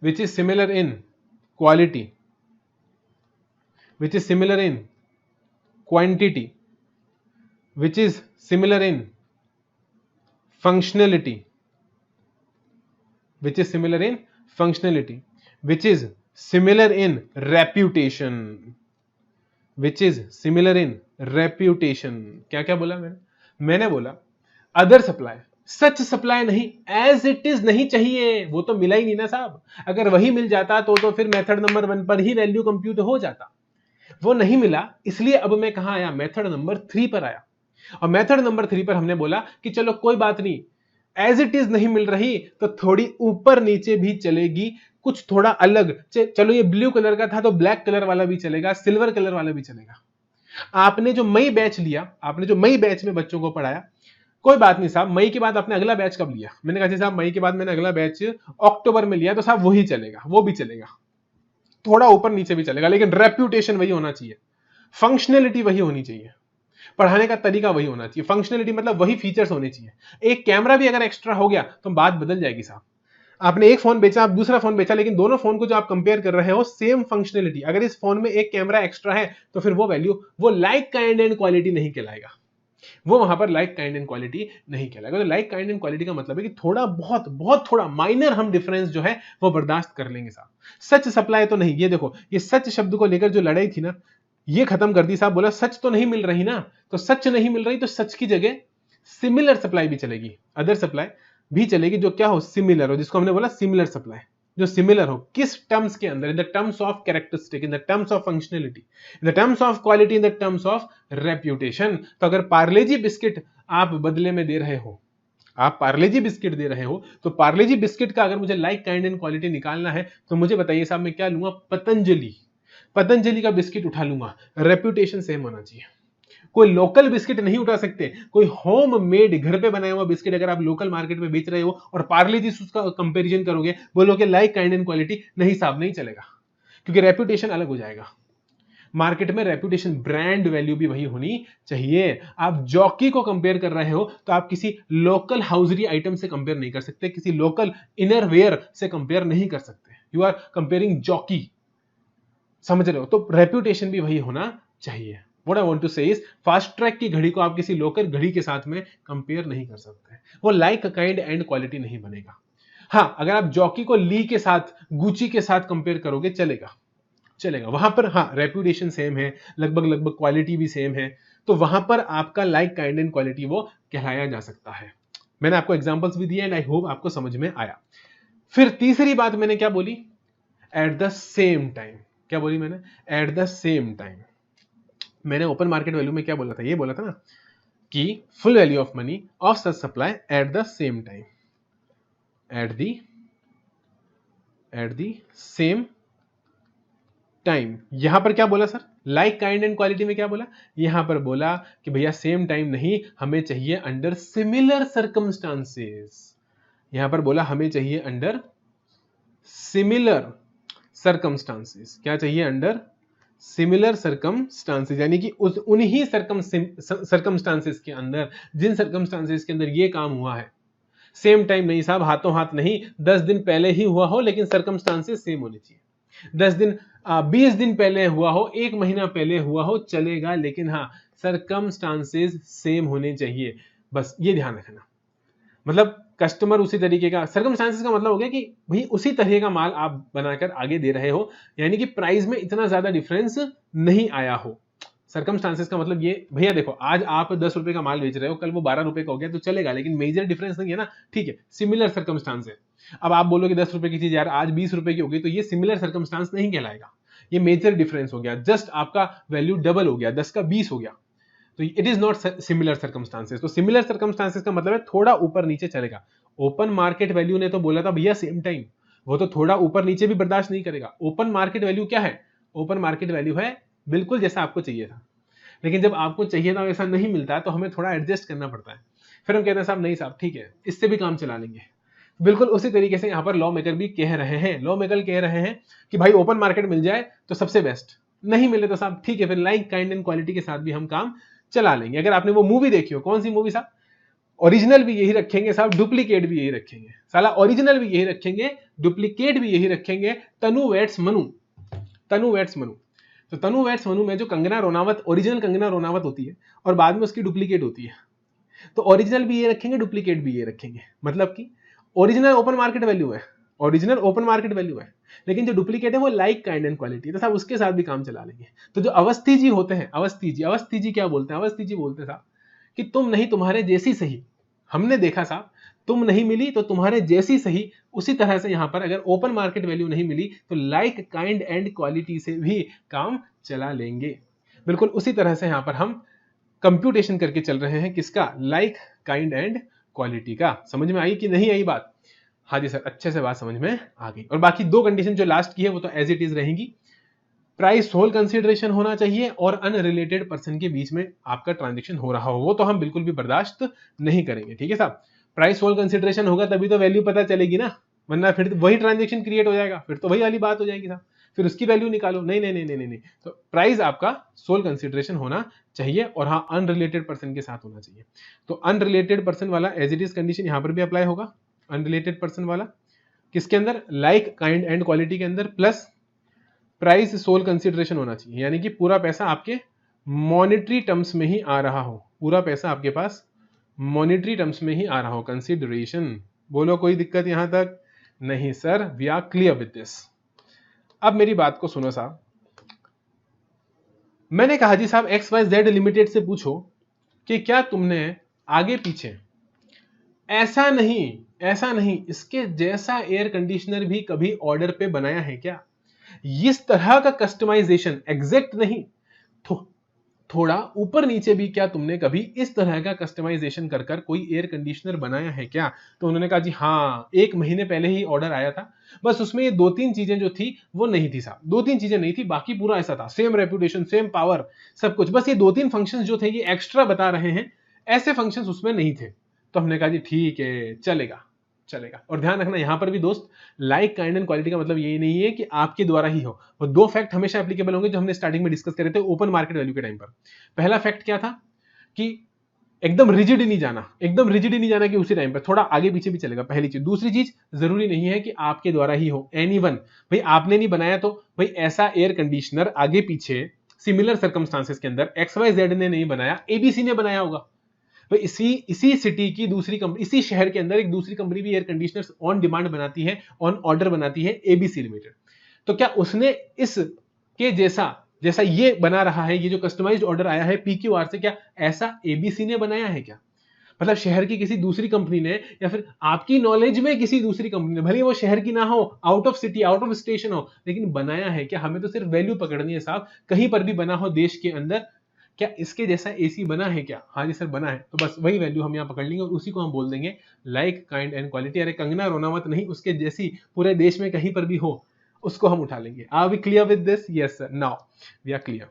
which is similar in quality, which is similar in quantity, which is similar in functionality, which is similar in functionality, which is similar in reputation, which is similar in reputation। क्या क्या बोला मैंने बोला other supply, such supply नहीं, as it is नहीं चाहिए, वो तो मिला ही नहीं ना साहब। अगर वही मिल जाता तो फिर मेथड नंबर 1 पर ही वैल्यू कंप्यूट हो जाता। वो नहीं मिला, इसलिए अब मैं कहां आया, मेथड नंबर 3 पर आया। और मेथड नंबर 3 पर हमने बोला कि चलो कोई बात नहीं, एज इट इज नहीं मिल रही तो थोड़ी ऊपर नीचे भी चलेगी, कुछ थोड़ा अलग, चलो ये ब्लू कलर का था तो ब्लैक कलर वाला भी चलेगा, सिल्वर कलर वाला भी चलेगा। आपने जो मई बैच लिया, आपने जो मई बैच में बच्चों को पढ़ाया, कोई बात नहीं साहब, मई के बाद आपने अगला बैच कब लिया, मैंने कहा साहब मई के बाद मैंने अगला बैच अक्टूबर में लिया, तो साहब वही चलेगा, वो भी चलेगा, थोड़ा ऊपर नीचे भी चलेगा, लेकिन रेप्यूटेशन वही होना चाहिए, फंक्शनलिटी वही होनी चाहिए, पढ़ाने का तरीका वही होना चाहिए। फंक्शनलिटी मतलब वही फीचर्स होने चाहिए। एक कैमरा भी अगर एक्स्ट्रा हो गया तो बात बदल जाएगी साहब। आपने एक फोन बेचा, आप दूसरा फोन बेचा, लेकिन दोनों फोन को जो आप कंपेयर कर रहे हो सेम फंक्शनलिटी, अगर इस फोन में एक कैमरा एक्स्ट्रा है तो फिर वो वैल्यू, वो लाइक काइंड एंड क्वालिटी नहीं कहलाएगा, वो वहां पर लाइक काइंड एंड क्वालिटी नहीं कहलाएगा। तो लाइक काइंड एंड क्वालिटी का मतलब है कि थोड़ा बहुत थोड़ा माइनर हम डिफरेंस जो है वो बर्दाश्त कर लेंगे साहब। सच सप्लाई तो नहीं, ये देखो ये सच शब्द को लेकर जो लड़ाई थी ना, ये खत्म कर दी साहब। बोला सच तो नहीं मिल रही ना, तो सच नहीं मिल रही तो सच की जगह सिमिलर सप्लाई भी चलेगी, अदर सप्लाई भी चलेगी जो क्या हो, सिमिलर हो, जिसको हमने बोला सिमिलर सप्लाई, जो सिमिलर हो किस टर्म्स के अंदर, in the terms of characteristic, in the terms of functionality, in the terms of quality, in the terms of reputation. तो अगर पार्ले जी बिस्किट आप बदले में दे रहे हो, आप पार्ले जी बिस्किट दे रहे हो, तो पार्ले जी बिस्किट का अगर मुझे लाइक काइंड एंड क्वालिटी निकालना है तो मुझे बताइए साहब मैं क्या लूंगा, पतंजलि का बिस्किट उठा लूंगा, रेप्यूटेशन सेम होना चाहिए। कोई लोकल बिस्किट नहीं उठा सकते, कोई होम मेड घर पे बनाया हुआ बिस्किट अगर आप लोकल मार्केट में बेच रहे हो और पार्ले जी उसका कंपैरिजन करोगे, बोलोगे लाइक काइंड एंड क्वालिटी, नहीं साहब नहीं चलेगा, क्योंकि रेप्यूटेशन अलग हो जाएगा। मार्केट में रेप्यूटेशन, ब्रांड वैल्यू भी वही होनी चाहिए। आप जॉकी को कंपेयर कर रहे हो तो आप किसी लोकल हाउसरी आइटम से कंपेयर नहीं कर सकते, किसी लोकल इनरवेयर से कंपेयर नहीं कर सकते। यू आर कंपेयरिंग जॉकी, समझ रहे हो? तो रेप्यूटेशन भी वही होना चाहिए। What I want to say is, fast track की घड़ी को आप किसी लोकल घड़ी के साथ में कंपेयर नहीं कर सकते, वो लाइक काइंड एंड क्वालिटी नहीं बनेगा। हाँ, अगर आप जॉकी को ली के साथ, गुची के साथ कंपेयर करोगे चलेगा, वहां पर हाँ रेप्यूटेशन सेम है, लगभग क्वालिटी भी सेम है, तो वहां पर आपका लाइक काइंड एंड क्वालिटी वो कहलाया जा सकता है। मैंने आपको एग्जांपल्स भी दिए एंड आई होप आपको समझ में आया। फिर तीसरी बात मैंने क्या बोली, एट द सेम टाइम। क्या बोली मैंने? Eight the same time. मैंने ओपन मार्केट वैल्यू में क्या बोला था, ये बोला था ना कि full value of money of such supply at the same time, at the same time. यहां पर क्या बोला sir, like kind and quality में क्या बोला, यहां पर बोला कि भैया सेम टाइम नहीं, हमें चाहिए अंडर सिमिलर सर्कमस्टांसेस। यहां पर बोला हमें चाहिए अंडर सिमिलर सर्कमस्टांसेस। क्या चाहिए? अंडर सिमिलर सर्कमस्टांसेस, यानी कि उस उन्हीं सर्कमस्टांसेस के अंदर, जिन सर्कमस्टांसेस के अंदर ये काम हुआ है। सेम टाइम नहीं साहब, हाथों हाथ नहीं, 10 दिन पहले ही हुआ हो लेकिन सर्कमस्टांसेस सेम होने चाहिए। 10 दिन 20 दिन पहले हुआ हो, 1 महीना पहले हुआ हो चलेगा, लेकिन हाँ सर्कमस्टांसेस सेम होने चाहिए। बस ये ध्यान रखना। मतलब कस्टमर उसी तरीके का, सर्कमस्टांसेस का मतलब हो गया कि भाई उसी तरह का माल आप बनाकर आगे दे रहे हो, यानी कि प्राइस में इतना ज्यादा डिफरेंस नहीं आया हो। सर्कमस्टांसेस का मतलब ये, भैया देखो आज आप 10 रुपए का माल बेच रहे हो, कल वो 12 रुपए का हो गया तो चलेगा, लेकिन मेजर डिफरेंस नहीं है ना, ठीक है, सिमिलर सर्कमस्टांस है। अब आप बोलोगे 10 रुपए की चीज यार आज 20 रुपए की हो गई, तो ये सिमिलर सर्कमस्टांस नहीं कहलाएगा, ये मेजर डिफरेंस हो गया, जस्ट आपका वैल्यू डबल हो गया, 10 का 20 हो गया, तो it is not similar circumstances. तो सिमिलर सर्कमस्टांसेस का मतलब है थोड़ा ऊपर नीचे चलेगा। ओपन मार्केट वैल्यू ने तो बोला था भैया सेम टाइम, वो तो थोड़ा ऊपर नीचे भी बर्दाश्त नहीं करेगा। ओपन मार्केट वैल्यू क्या है? ओपन मार्केट वैल्यू है बिल्कुल जैसा आपको चाहिए था, लेकिन जब आपको चाहिए था वैसा नहीं मिलता है तो हमें थोड़ा एडजस्ट करना पड़ता है। फिर हम कहते हैं साहब नहीं साहब ठीक है, इससे भी काम चला लेंगे। बिल्कुल उसी तरीके से यहाँ पर लॉ मेकर भी कह रहे हैं, लॉ मेकर कह रहे हैं कि भाई ओपन मार्केट मिल जाए तो सबसे बेस्ट, नहीं मिले तो साहब ठीक है, फिर लाइक काइंड एंड क्वालिटी के साथ भी हम काम चला लेंगे। अगर आपने वो मूवी देखी हो, कौन सी मूवी साहब? ओरिजिनल भी यही रखेंगे साहब, डुप्लीकेट भी यही रखेंगे, साला ओरिजिनल भी यही रखेंगे, डुप्लीकेट भी यही रखेंगे। तनु वेट्स मनु, तनु वेट्स मनु। तो तनु वेट्स मनु में जो कंगना रनौत, ओरिजिनल कंगना रनौत होती है और बाद में उसकी डुप्लीकेट होती है, तो ओरिजिनल भी ये रखेंगे, डुप्लीकेट भी ये रखेंगे। मतलब कि ओरिजिनल ओपन मार्केट वैल्यू है, ओरिजिनल ओपन मार्केट वैल्यू है, लेकिन जो डुप्लीकेट है वो लाइक काइंड एंड क्वालिटी, तो साहब उसके साथ भी काम चला लेंगे। तो जो अवस्थी जी होते हैं, अवस्थी जी क्या बोलते हैं? अवस्थी जी बोलते हैं साहब कि तुम नहीं तुम्हारे जैसी सही। हमने देखा साहब तुम नहीं मिली तो तुम्हारे जैसी सही, उसी तरह से यहां पर अगर ओपन मार्केट वैल्यू नहीं मिली तो लाइक काइंड एंड क्वालिटी से भी काम चला लेंगे। बिल्कुल उसी तरह से यहां पर हम कंप्यूटेशन करके चल रहे हैं, किसका? लाइक काइंड एंड क्वालिटी का। समझ में आई कि नहीं आई बात? हाँ जी सर, अच्छे से बात समझ में आ गई। और बाकी दो कंडीशन जो लास्ट की है वो तो एज इट इज रहेंगी। प्राइस होल कंसीडरेशन होना चाहिए और अनरिलेटेड पर्सन के बीच में आपका ट्रांजेक्शन हो रहा हो, वो तो हम बिल्कुल भी बर्दाश्त नहीं करेंगे। ठीक है साहब, प्राइस होल कंसीडरेशन होगा तभी तो वैल्यू पता चलेगी ना, वरना फिर वही ट्रांजेक्शन क्रिएट हो जाएगा, फिर तो वही वाली बात हो जाएगी साहब, फिर उसकी वैल्यू निकालो। नहीं नहीं नहीं नहीं नहीं, तो प्राइस आपका सोल कंसीडरेशन होना चाहिए और हाँ अनरिलेटेड पर्सन के साथ होना चाहिए। तो अनरिलेटेड पर्सन वाला एज इट इज कंडीशन यहां पर भी अप्लाई होगा। अनरिलेटेड पर्सन वाला किसके अंदर? लाइक काइंड एंड क्वालिटी के अंदर, प्लस प्राइस सोल कंसीडरेशन होना चाहिए, यानी कि पूरा पैसा आपके मॉनेटरी टर्म्स में ही आ रहा हो, पूरा पैसा आपके पास मॉनेटरी टर्म्स में ही आ रहा हो। कंसीडरेशन, बोलो कोई दिक्कत यहां तक? नहीं sir, we are clear with this. अब मेरी बात को सुनो साहब, मैंने कहा जी साहब XYZ लिमिटेड से पूछो कि क्या तुमने आगे पीछे ऐसा नहीं इसके जैसा एयर कंडीशनर भी कभी ऑर्डर पे बनाया है क्या? इस तरह का कस्टमाइजेशन, एग्जैक्ट नहीं, थोड़ा ऊपर नीचे भी क्या तुमने कभी इस तरह का कस्टमाइजेशन कर कर कोई एयर कंडीशनर बनाया है क्या? तो उन्होंने कहा जी हाँ, 1 महीने पहले ही ऑर्डर आया था, बस उसमें ये 2-3 चीजें जो थी वो नहीं थी साहब, 2-3 चीजें नहीं थी, बाकी पूरा ऐसा था, सेम रेपुटेशन, सेम पावर, सब कुछ, बस ये 2-3 फंक्शंस जो थे ये एक्स्ट्रा बता रहे हैं, ऐसे फंक्शंस उसमें नहीं थे। तो हमने कहा जी ठीक है, चलेगा। और ध्यान रखना यहां पर भी दोस्त, लाइक काइंड एंड क्वालिटी का मतलब यही नहीं है कि आपके द्वारा ही हो, वो 2 फैक्ट हमेशा एप्लीकेबल होंगे जो हमने स्टार्टिंग में डिस्कस करे थे ओपन मार्केट वैल्यू के टाइम पर। पहला फैक्ट क्या था कि एकदम रिजिड नहीं जाना कि उसी टाइम पर, थोड़ा आगे पीछे भी चलेगा, पहली चीज। दूसरी चीज, जरूरी नहीं है कि आपके द्वारा ही हो, एनीवन, भाई आपने नहीं बनाया तो भाई ऐसा एयर कंडीशनर आगे पीछे सिमिलर सर्कमस्टांसेस के अंदर XYZ ने नहीं बनाया, ABC ने बनाया होगा। तो इसी सिटी की दूसरी कंपनी, इसी शहर के अंदर एक दूसरी कंपनी भी एयर कंडीशनर्स ऑन डिमांड बनाती है, ऑन ऑर्डर बनाती है, ABC लिमिटेड। तो क्या उसने इस के जैसा ये बना रहा है, ये जो कस्टमाइज्ड ऑर्डर आया है PQR से, क्या ऐसा ABC ने बनाया है क्या? मतलब शहर की किसी दूसरी कंपनी ने, या फिर आपकी नॉलेज में किसी दूसरी कंपनी ने, भले वो शहर की ना हो, out of city, out of station हो, लेकिन बनाया है क्या? हमें तो सिर्फ वैल्यू पकड़नी है साहब, कहीं पर भी बना हो देश के अंदर, क्या इसके जैसा AC बना है क्या? हाँ जी सर बना है, तो बस वही वैल्यू हम यहाँ पकड़ लेंगे और उसी को हम बोल देंगे लाइक काइंड एंड क्वालिटी। अरे कंगना रोनावत नहीं, उसके जैसी पूरे देश में कहीं पर भी हो, उसको हम उठा लेंगे। Are we clear with this? Yes sir, now we are clear.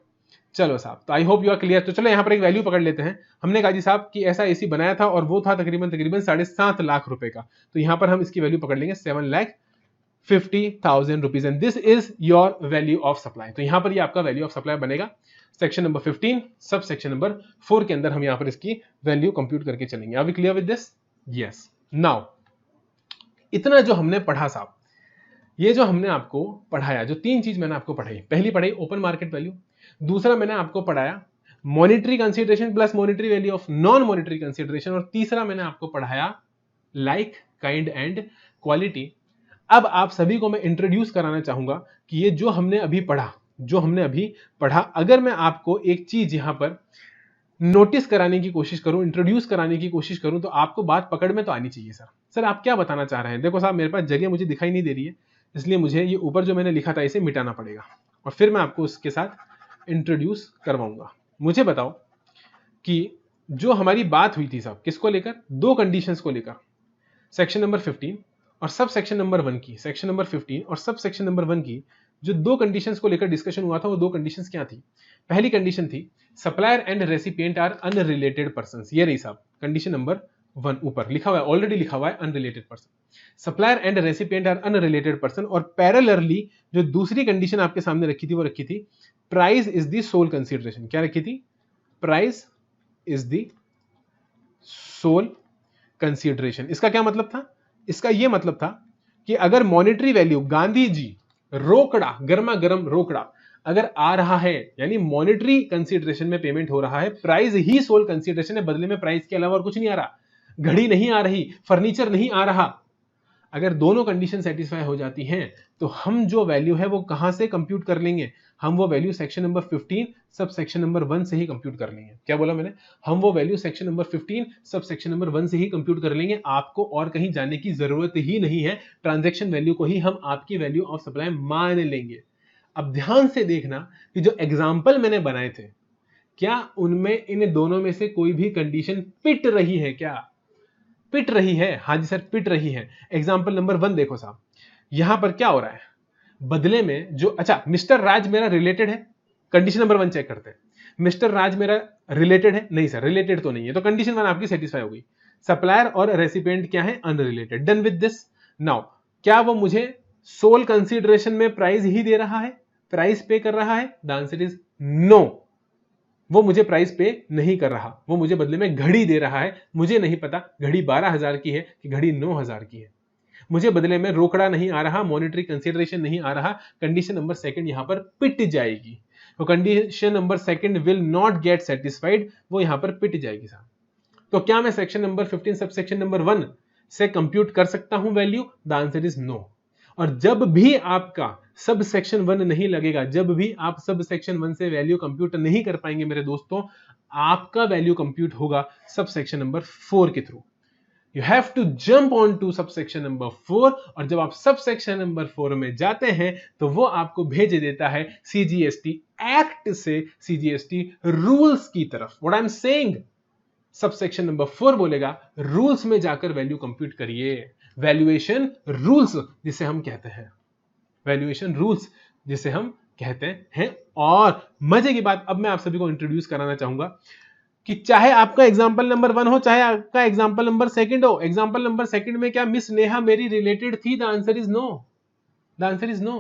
चलो साहब, तो I hope you are clear. तो चलो यहाँ पर एक वैल्यू पकड़ लेते हैं। हमने कहा जी साहब कि ऐसा AC बनाया था और वो था तकरीबन 7.5 लाख रुपए का, तो यहाँ पर हम इसकी वैल्यू पकड़ लेंगे 7,50,000 rupees, and this is your value of supply. तो यहाँ पर ये आपका वैल्यू ऑफ सप्लाई बनेगा। Section number 15 sub section number 4 के अंदर हम यहाँ पर इसकी वैल्यू कंप्यूट करके चलेंगे। Are we clear with this? Yes. Now इतना जो हमने पढ़ा साहब, ये जो हमने आपको पढ़ाया, जो 3 चीज मैंने आपको पढ़ाई, पहली पढ़ाई ओपन मार्केट वैल्यू, दूसरा मैंने आपको पढ़ाया monetary consideration plus monetary value of non monetary consideration, और तीसरा मैंने आपको पढ़ाया लाइक काइंड एंड क्वालिटी। अब आप सभी को मैं इंट्रोड्यूस कराना चाहूंगा कि ये जो हमने अभी पढ़ा, अगर मैं आपको एक चीज यहां पर नोटिस कराने की कोशिश करूं, इंट्रोड्यूस कराने की कोशिश करूं, तो आपको बात पकड़ में तो आनी चाहिए। सर आप क्या बताना चाह रहे हैं? देखो साहब, मेरे पास जगह मुझे दिखाई नहीं दे रही है, इसलिए मुझे ये ऊपर जो मैंने लिखा था इसे मिटाना पड़ेगा और फिर मैं आपको उसके साथ इंट्रोड्यूस करवाऊंगा। मुझे बताओ कि जो हमारी बात हुई थी साहब, किसको लेकर? 2 कंडीशंस को लेकर, सेक्शन नंबर 15 और सब सेक्शन नंबर 1 की, सेक्शन नंबर 15 और सब सेक्शन नंबर 1 की जो 2 कंडीशंस को लेकर डिस्कशन हुआ था, वो 2 कंडीशंस क्या थी? पहली कंडीशन थी supplier and recipient are unrelated persons. ये रही साहब कंडीशन नंबर 1, ऊपर लिखा हुआ है, ऑलरेडी लिखा हुआ है unrelated person. Supplier and recipient are unrelated person, और पैरेलरली जो दूसरी कंडीशन आपके सामने रखी थी वो रखी थी price is the sole consideration. क्या रखी थी? Price is the sole consideration. इसका क्या मतलब था? इसका यह मतलब था कि अगर मॉनेटरी वैल्यू गांधी जी रोकड़ा, गर्मा गर्म रोकड़ा अगर आ रहा है, यानी मॉनेटरी कंसीडरेशन में पेमेंट हो रहा है, प्राइस ही सोल कंसीडरेशन है, बदले में प्राइस के अलावा और कुछ नहीं आ रहा, घड़ी नहीं आ रही, फर्नीचर नहीं आ रहा, अगर दोनों कंडीशन सेटिस्फाई हो जाती हैं तो हम जो वैल्यू है वो कहां से कंप्यूट कर लेंगे? हम वो value section number 15 sub section number 1 से ही कंप्यूट कर लेंगे। क्या बोला मैंने? हम वो value section number 15 sub section number 1 से ही कंप्यूट कर लेंगे। आपको और कहीं जाने की जरूरत ही नहीं है। ट्रांजैक्शन वैल्यू को ही हम आपकी वैल्यू ऑफ सप्लाई मान लेंगे। अब ध्यान से देखना कि जो एग्जाम्पल मैंने बनाए थे, क्या उनमें इन दोनों में से कोई भी कंडीशन पिट रही है? क्या पिट रही है? हाँ जी सर, पिट रही है। एग्जाम्पल नंबर 1 देखो साहब, यहां पर क्या हो रहा है? बदले में जो, अच्छा, मिस्टर राज मेरा रिलेटेड है, कंडीशन नंबर 1 चेक करते हैं। मिस्टर राज मेरा रिलेटेड है? नहीं सर, रिलेटेड तो नहीं है, तो कंडीशन 1 आपकी सेटिस्फाई हो गई। सप्लायर और रेसिपिएंट क्या है? Unrelated. Done with this. Now क्या वो मुझे सोल कंसीडरेशन में प्राइस ही दे रहा है, प्राइस पे कर रहा है? The answer is no. वो मुझे प्राइस पे नहीं कर रहा, वो मुझे बदले में घड़ी दे रहा है। मुझे नहीं पता घड़ी 12,000 की है कि घड़ी 9,000 की है। मुझे बदले में रोकड़ा नहीं आ रहा, मॉनेटरी कंसीडरेशन नहीं आ रहा। कंडीशन नंबर 2 यहां पर पिट जाएगी। तो condition number 2 will not gate satisfied, वो यहां पर पिट जाएगी साहब। तो क्या मैं section number 15 sub section number 1 से कंप्यूट कर सकता हूं value? The answer is no. और जब भी आपका सब सेक्शन 1 नहीं लगेगा, जब भी आप सब सेक्शन 1 से वैल्यू कंप्यूट नहीं कर पाएंगे मेरे दोस्तों, आपका वैल्यू कंप्यूट होगा सब सेक्शन नंबर 4 के through. You have to jump on to subsection number 4, और जब आप सबसेक्शन नंबर 4 में जाते हैं तो वो आपको भेज देता है CGST एक्ट से CGST रूल्स की तरफ। What I'm saying, subsection number 4 बोलेगा रूल्स में जाकर वैल्यू कंप्यूट करिए। वैल्यूएशन रूल्स जिसे हम कहते हैं, वैल्यूएशन रूल्स जिसे हम कहते हैं। और मजे की बात अब मैं आप सभी को इंट्रोड्यूस कराना चाहूंगा कि चाहे आपका एग्जाम्पल नंबर 1 हो, चाहे आपका एग्जाम्पल नंबर 2 हो, एग्जाम्पल नंबर 2 में क्या मिस नेहा मेरी रिलेटेड थी? The answer is no. The answer is no.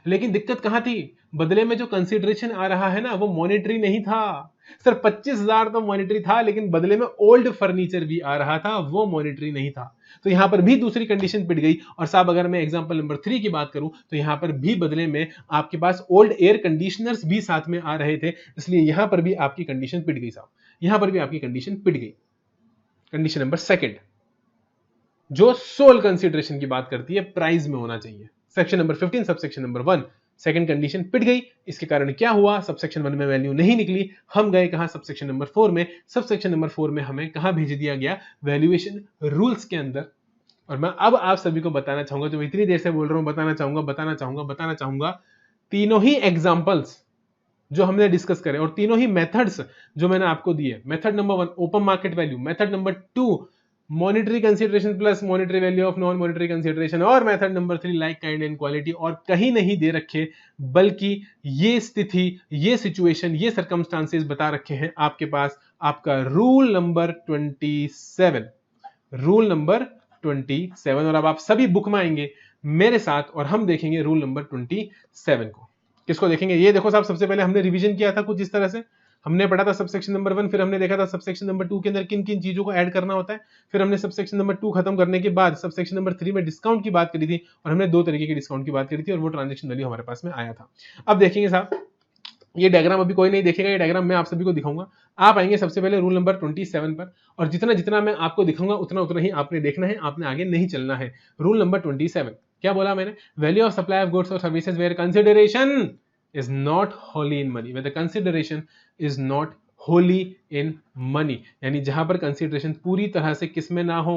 लेकिन दिक्कत कहां थी? बदले में जो कंसीडरेशन आ रहा है ना, वो मॉनेटरी नहीं था सर। 25,000 तो मॉनेटरी था, लेकिन बदले में ओल्ड फर्नीचर भी आ रहा था, वो मॉनेटरी नहीं था। तो यहां पर भी दूसरी कंडीशन पिट गई। और साहब अगर मैं एग्जांपल नंबर 3 की बात करूं तो यहां पर भी बदले में आपके पास ओल्ड एयर कंडीशनर्स भी साथ में आ रहे थे, इसलिए यहां पर भी आपकी कंडीशन पिट गई साहब। यहां पर भी आपकी कंडीशन पिट गई। कंडीशन नंबर 2 जो सोल कंसीडरेशन की बात करती है, प्राइस में होना चाहिए। Section number 15 subsection number 1, second condition पिट गई। इसके कारण क्या हुआ? सबसेक्शन 1 में वैल्यू नहीं निकली, हम गए कहां? सबसेक्शन नंबर 4 में। सबसेक्शन नंबर 4 में हमें कहां भेज दिया गया? वैल्यूएशन रूल्स के अंदर। और मैं अब आप सभी को बताना चाहूंगा, जो इतनी देर से बोल रहा हूं, बताना चाहूंगा तीनों ही एग्जांपल्स जो हमने डिस्कस करे और तीनों ही मेथड्स जो मैंने आपको दिए। Method number 1 open market value, method number 2 monetary consideration plus monetary value of non monetary consideration, और method number 3 like kind and quality. और कहीं नहीं दे रखे, बल्कि ये स्थिति, ये सिचुएशन, ये सर्कमस्टांसेस बता रखे हैं आपके पास। आपका रूल नंबर 27, रूल नंबर 27। और अब आप सभी बुक में आएंगे मेरे साथ और हम देखेंगे रूल नंबर 27 को। किसको देखेंगे? ये देखो साहब, सबसे पहले हमने रिवीजन किया था कुछ इस तरह से। हमने पढ़ा था सबसेक्शन नंबर 1, फिर हमने देखा था सबसेक्शन नंबर 2 के अंदर किन किन चीजों को ऐड करना होता है। फिर हमने सबसेक्शन नंबर 2 खत्म करने के बाद सबसेक्शन नंबर 3 में डिस्काउंट की बात करी थी, और हमने 2 तरीके के डिस्काउंट की बात करी थी, और वो ट्रांजैक्शन वैल्यू हमारे पास में आया था। अब देखेंगे साहब, ये डायग्राम अभी कोई नहीं देखेगा, ये डायग्राम मैं आप सभी को दिखाऊंगा। आप आएंगे सबसे पहले रूल नंबर 27 पर, और जितना जितना मैं आपको दिखाऊंगा उतना उतना ही आपने देखना है, आपने आगे नहीं चलना है। रूल नंबर 27 क्या बोला मैंने? Value of supply of goods और services where consideration is not wholly in money, where the consideration is not wholly in money, यानी जहां पर कंसिडरेशन पूरी तरह से किस में ना हो?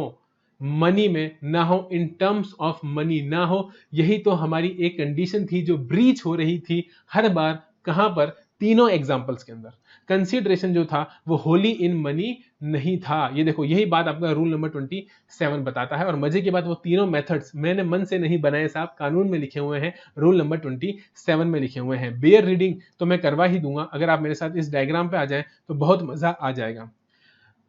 मनी में ना हो, इन टर्म्स ऑफ मनी ना हो। यही तो हमारी एक कंडीशन थी जो ब्रीच हो रही थी हर बार। कहां पर? तीनों एग्जांपल्स के अंदर कंसीडरेशन जो था वो होली इन मनी नहीं था। ये देखो, यही बात आपका रूल नंबर 27 बताता है। और मजे की बात, वो तीनों मेथड्स मैंने मन से नहीं बनाए साहब, कानून में लिखे हुए हैं, रूल नंबर 27 में लिखे हुए हैं। बेयर रीडिंग तो मैं करवा ही दूंगा, अगर आप मेरे साथ इस डायग्राम पे आ जाएं तो बहुत मजा आ जाएगा,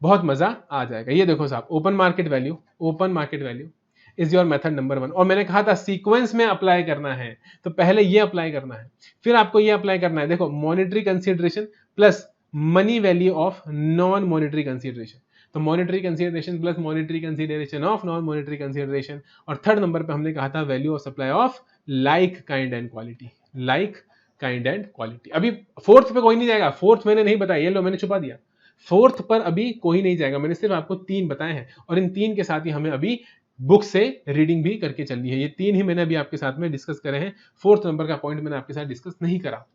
बहुत मजा आ जाएगा। ये देखो साहब, open market value, open market value is your method number 1। और मैंने कहा था सीक्वेंस में अप्लाई करना है, तो पहले ये अप्लाई करना है, फिर आपको ये अप्लाई करना है। देखो, monetary consideration plus money value of non monetary consideration, तो monetary consideration plus monetary consideration of non monetary consideration. और थर्ड नंबर पे हमने कहा था value of supply of like kind and quality, like kind and quality. अभी fourth पे कोई नहीं जाएगा, फोर्थ मैंने नहीं बताया, ये लो मैंने छुपा दिया। फोर्थ पर अभी कोई नहीं जाएगा, मैंने सिर्फ आपको 3 बताए हैं, और इन 3 के साथ ही हमें अभी बुक से रीडिंग भी करके चलनी है। ये 3 ही मैंने अभी आपके साथ में डिस्कस करे हैं। 4th नंबर का पॉइंट मैंने आपके साथ डिस्कस नहीं करा।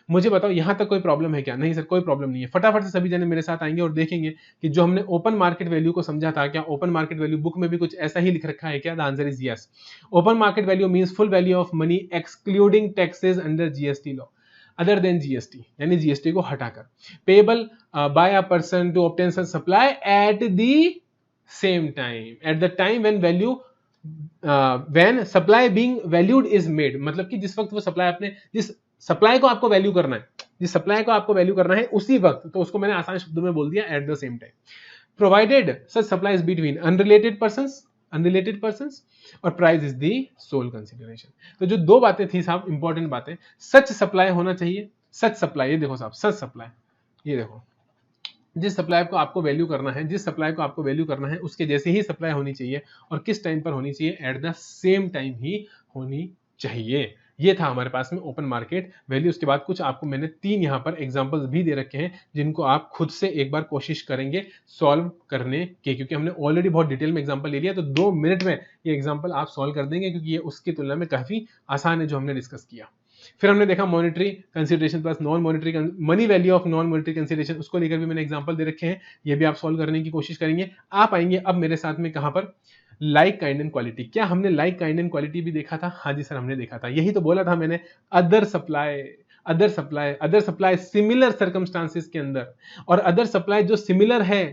मुझे बताओ यहां तक कोई प्रॉब्लम है क्या? नहीं सर, कोई प्रॉब्लम नहीं है। फटाफट से सभी जने मेरे साथ आएंगे और देखेंगे कि जो हमने ओपन मार्केट वैल्यू को समझा था, क्या ओपन मार्केट वैल्यू बुक में भी कुछ ऐसा ही लिख रखा है क्या? The answer is yes. Open market value means full value of money excluding taxes under GST law other than GST, यानी जीएसटी को हटाकर, payable by a person to obtain such supply at the same time, at the time when value when supply being valued is made, मतलब कि जिस वक्त वो supply आपने, जिस सप्लाई को आपको वैल्यू करना है, जिस सप्लाई को आपको वैल्यू करना है उसी वक्त, तो उसको मैंने आसान शब्दों में बोल दिया at the same time, provided such supply is between unrelated persons और price is the sole consideration. तो जो दो बातें थी साहब, इंपॉर्टेंट बातें, सच सप्लाई होना चाहिए, सच सप्लाई, ये देखो साहब, सच सप्लाई, ये देखो, जिस सप्लाई को आपको वैल्यू करना है, जिस सप्लाई को आपको वैल्यू करना है उसके जैसे ही सप्लाई होनी चाहिए, और किस टाइम पर होनी चाहिए? एट द सेम टाइम ही होनी चाहिए। ये था हमारे पास में ओपन मार्केट वैल्यू। उसके बाद कुछ आपको मैंने 3 यहां पर एग्जांपल्स भी दे रखे हैं जिनको आप खुद से एक बार कोशिश करेंगे सॉल्व करने के, क्योंकि हमने ऑलरेडी बहुत डिटेल में एग्जांपल ले लिया, तो 2 मिनट में ये एग्जांपल आप सॉल्व कर देंगे, क्योंकि ये उसकी तुलना में काफी आसान है जो हमने डिस्कस किया। फिर हमने देखा monetary consideration plus non monetary money value of non monetary consideration, उसको लेकर भी मैंने एग्जांपल दे रखे हैं, ये भी आप सॉल्व करने की कोशिश करेंगे। आप आएंगे अब मेरे साथ में कहां पर? Like kind and quality. क्या हमने लाइक काइंड एंड क्वालिटी भी देखा था? हाँ जी सर, हमने देखा था, यही तो बोला था मैंने, अदर सप्लाई सिमिलर सर्कमस्टांसेस के अंदर, और अदर सप्लाई जो सिमिलर है,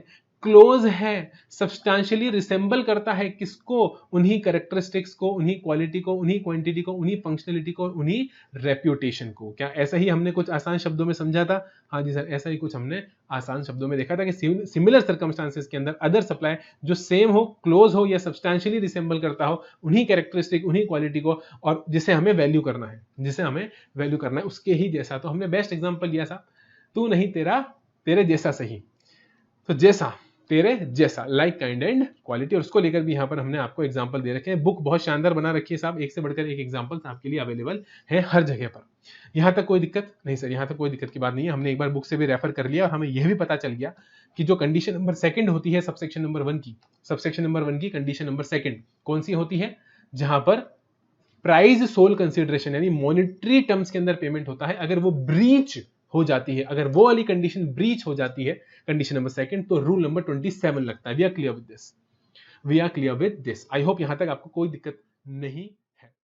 क्लोज है, सब्सटैंशियली रिसेंबल करता है किसको? उन्हीं कैरेक्टरिस्टिक्स को, उन्हीं क्वालिटी को, उन्हीं क्वांटिटी को, उन्हीं फंक्शनलिटी को, उन्हीं रेप्यूटेशन को। क्या ऐसा ही हमने कुछ आसान शब्दों में समझा था? हाँ जी सर, ऐसा ही कुछ हमने आसान शब्दों में देखा था कि सिमिलर सर्कमस्टांसेस के अंदर अदर सप्लाई जो सेम हो, क्लोज हो या सब्सटैंशियली रिसेंबल करता हो उन्हीं कैरेक्टरिस्टिक, उन्हीं क्वालिटी को, और जिसे हमें वैल्यू करना है, जिसे हमें वैल्यू करना है उसके ही जैसा। तो हमने बेस्ट एग्जांपल लिया था, तू नहीं तेरा, तेरे जैसा सही, तो जैसा, तेरे जैसा, लाइक काइंड एंड क्वालिटी, और उसको लेकर भी यहाँ पर हमने आपको एग्जांपल दे रखे हैं। बुक बहुत शानदार बना रखी है साहब, एक से बढ़कर एक एग्जांपल आपके लिए अवेलेबल है हर जगह पर। यहाँ तक कोई दिक्कत नहीं सर, यहाँ तक कोई दिक्कत की बात नहीं है, हमने एक बार बुक से भी रेफर कर लिया और हमें यह भी पता चल गया कि जो कंडीशन नंबर 2 होती है सबसेक्शन नंबर 1 की, सबसेक्शन नंबर 1 की कंडीशन नंबर 2 कौन सी होती है? जहां पर प्राइस सोल कंसिडरेशन यानी मॉनेटरी टर्म्स के अंदर पेमेंट होता है, अगर वो ब्रीच हो जाती है, अगर वो वाली कंडीशन ब्रीच हो जाती है, कंडीशन नंबर 2, तो रूल नंबर 27 लगता है। We are clear with this, we are clear with this. I hope यहां तक आपको कोई दिक्कत नहीं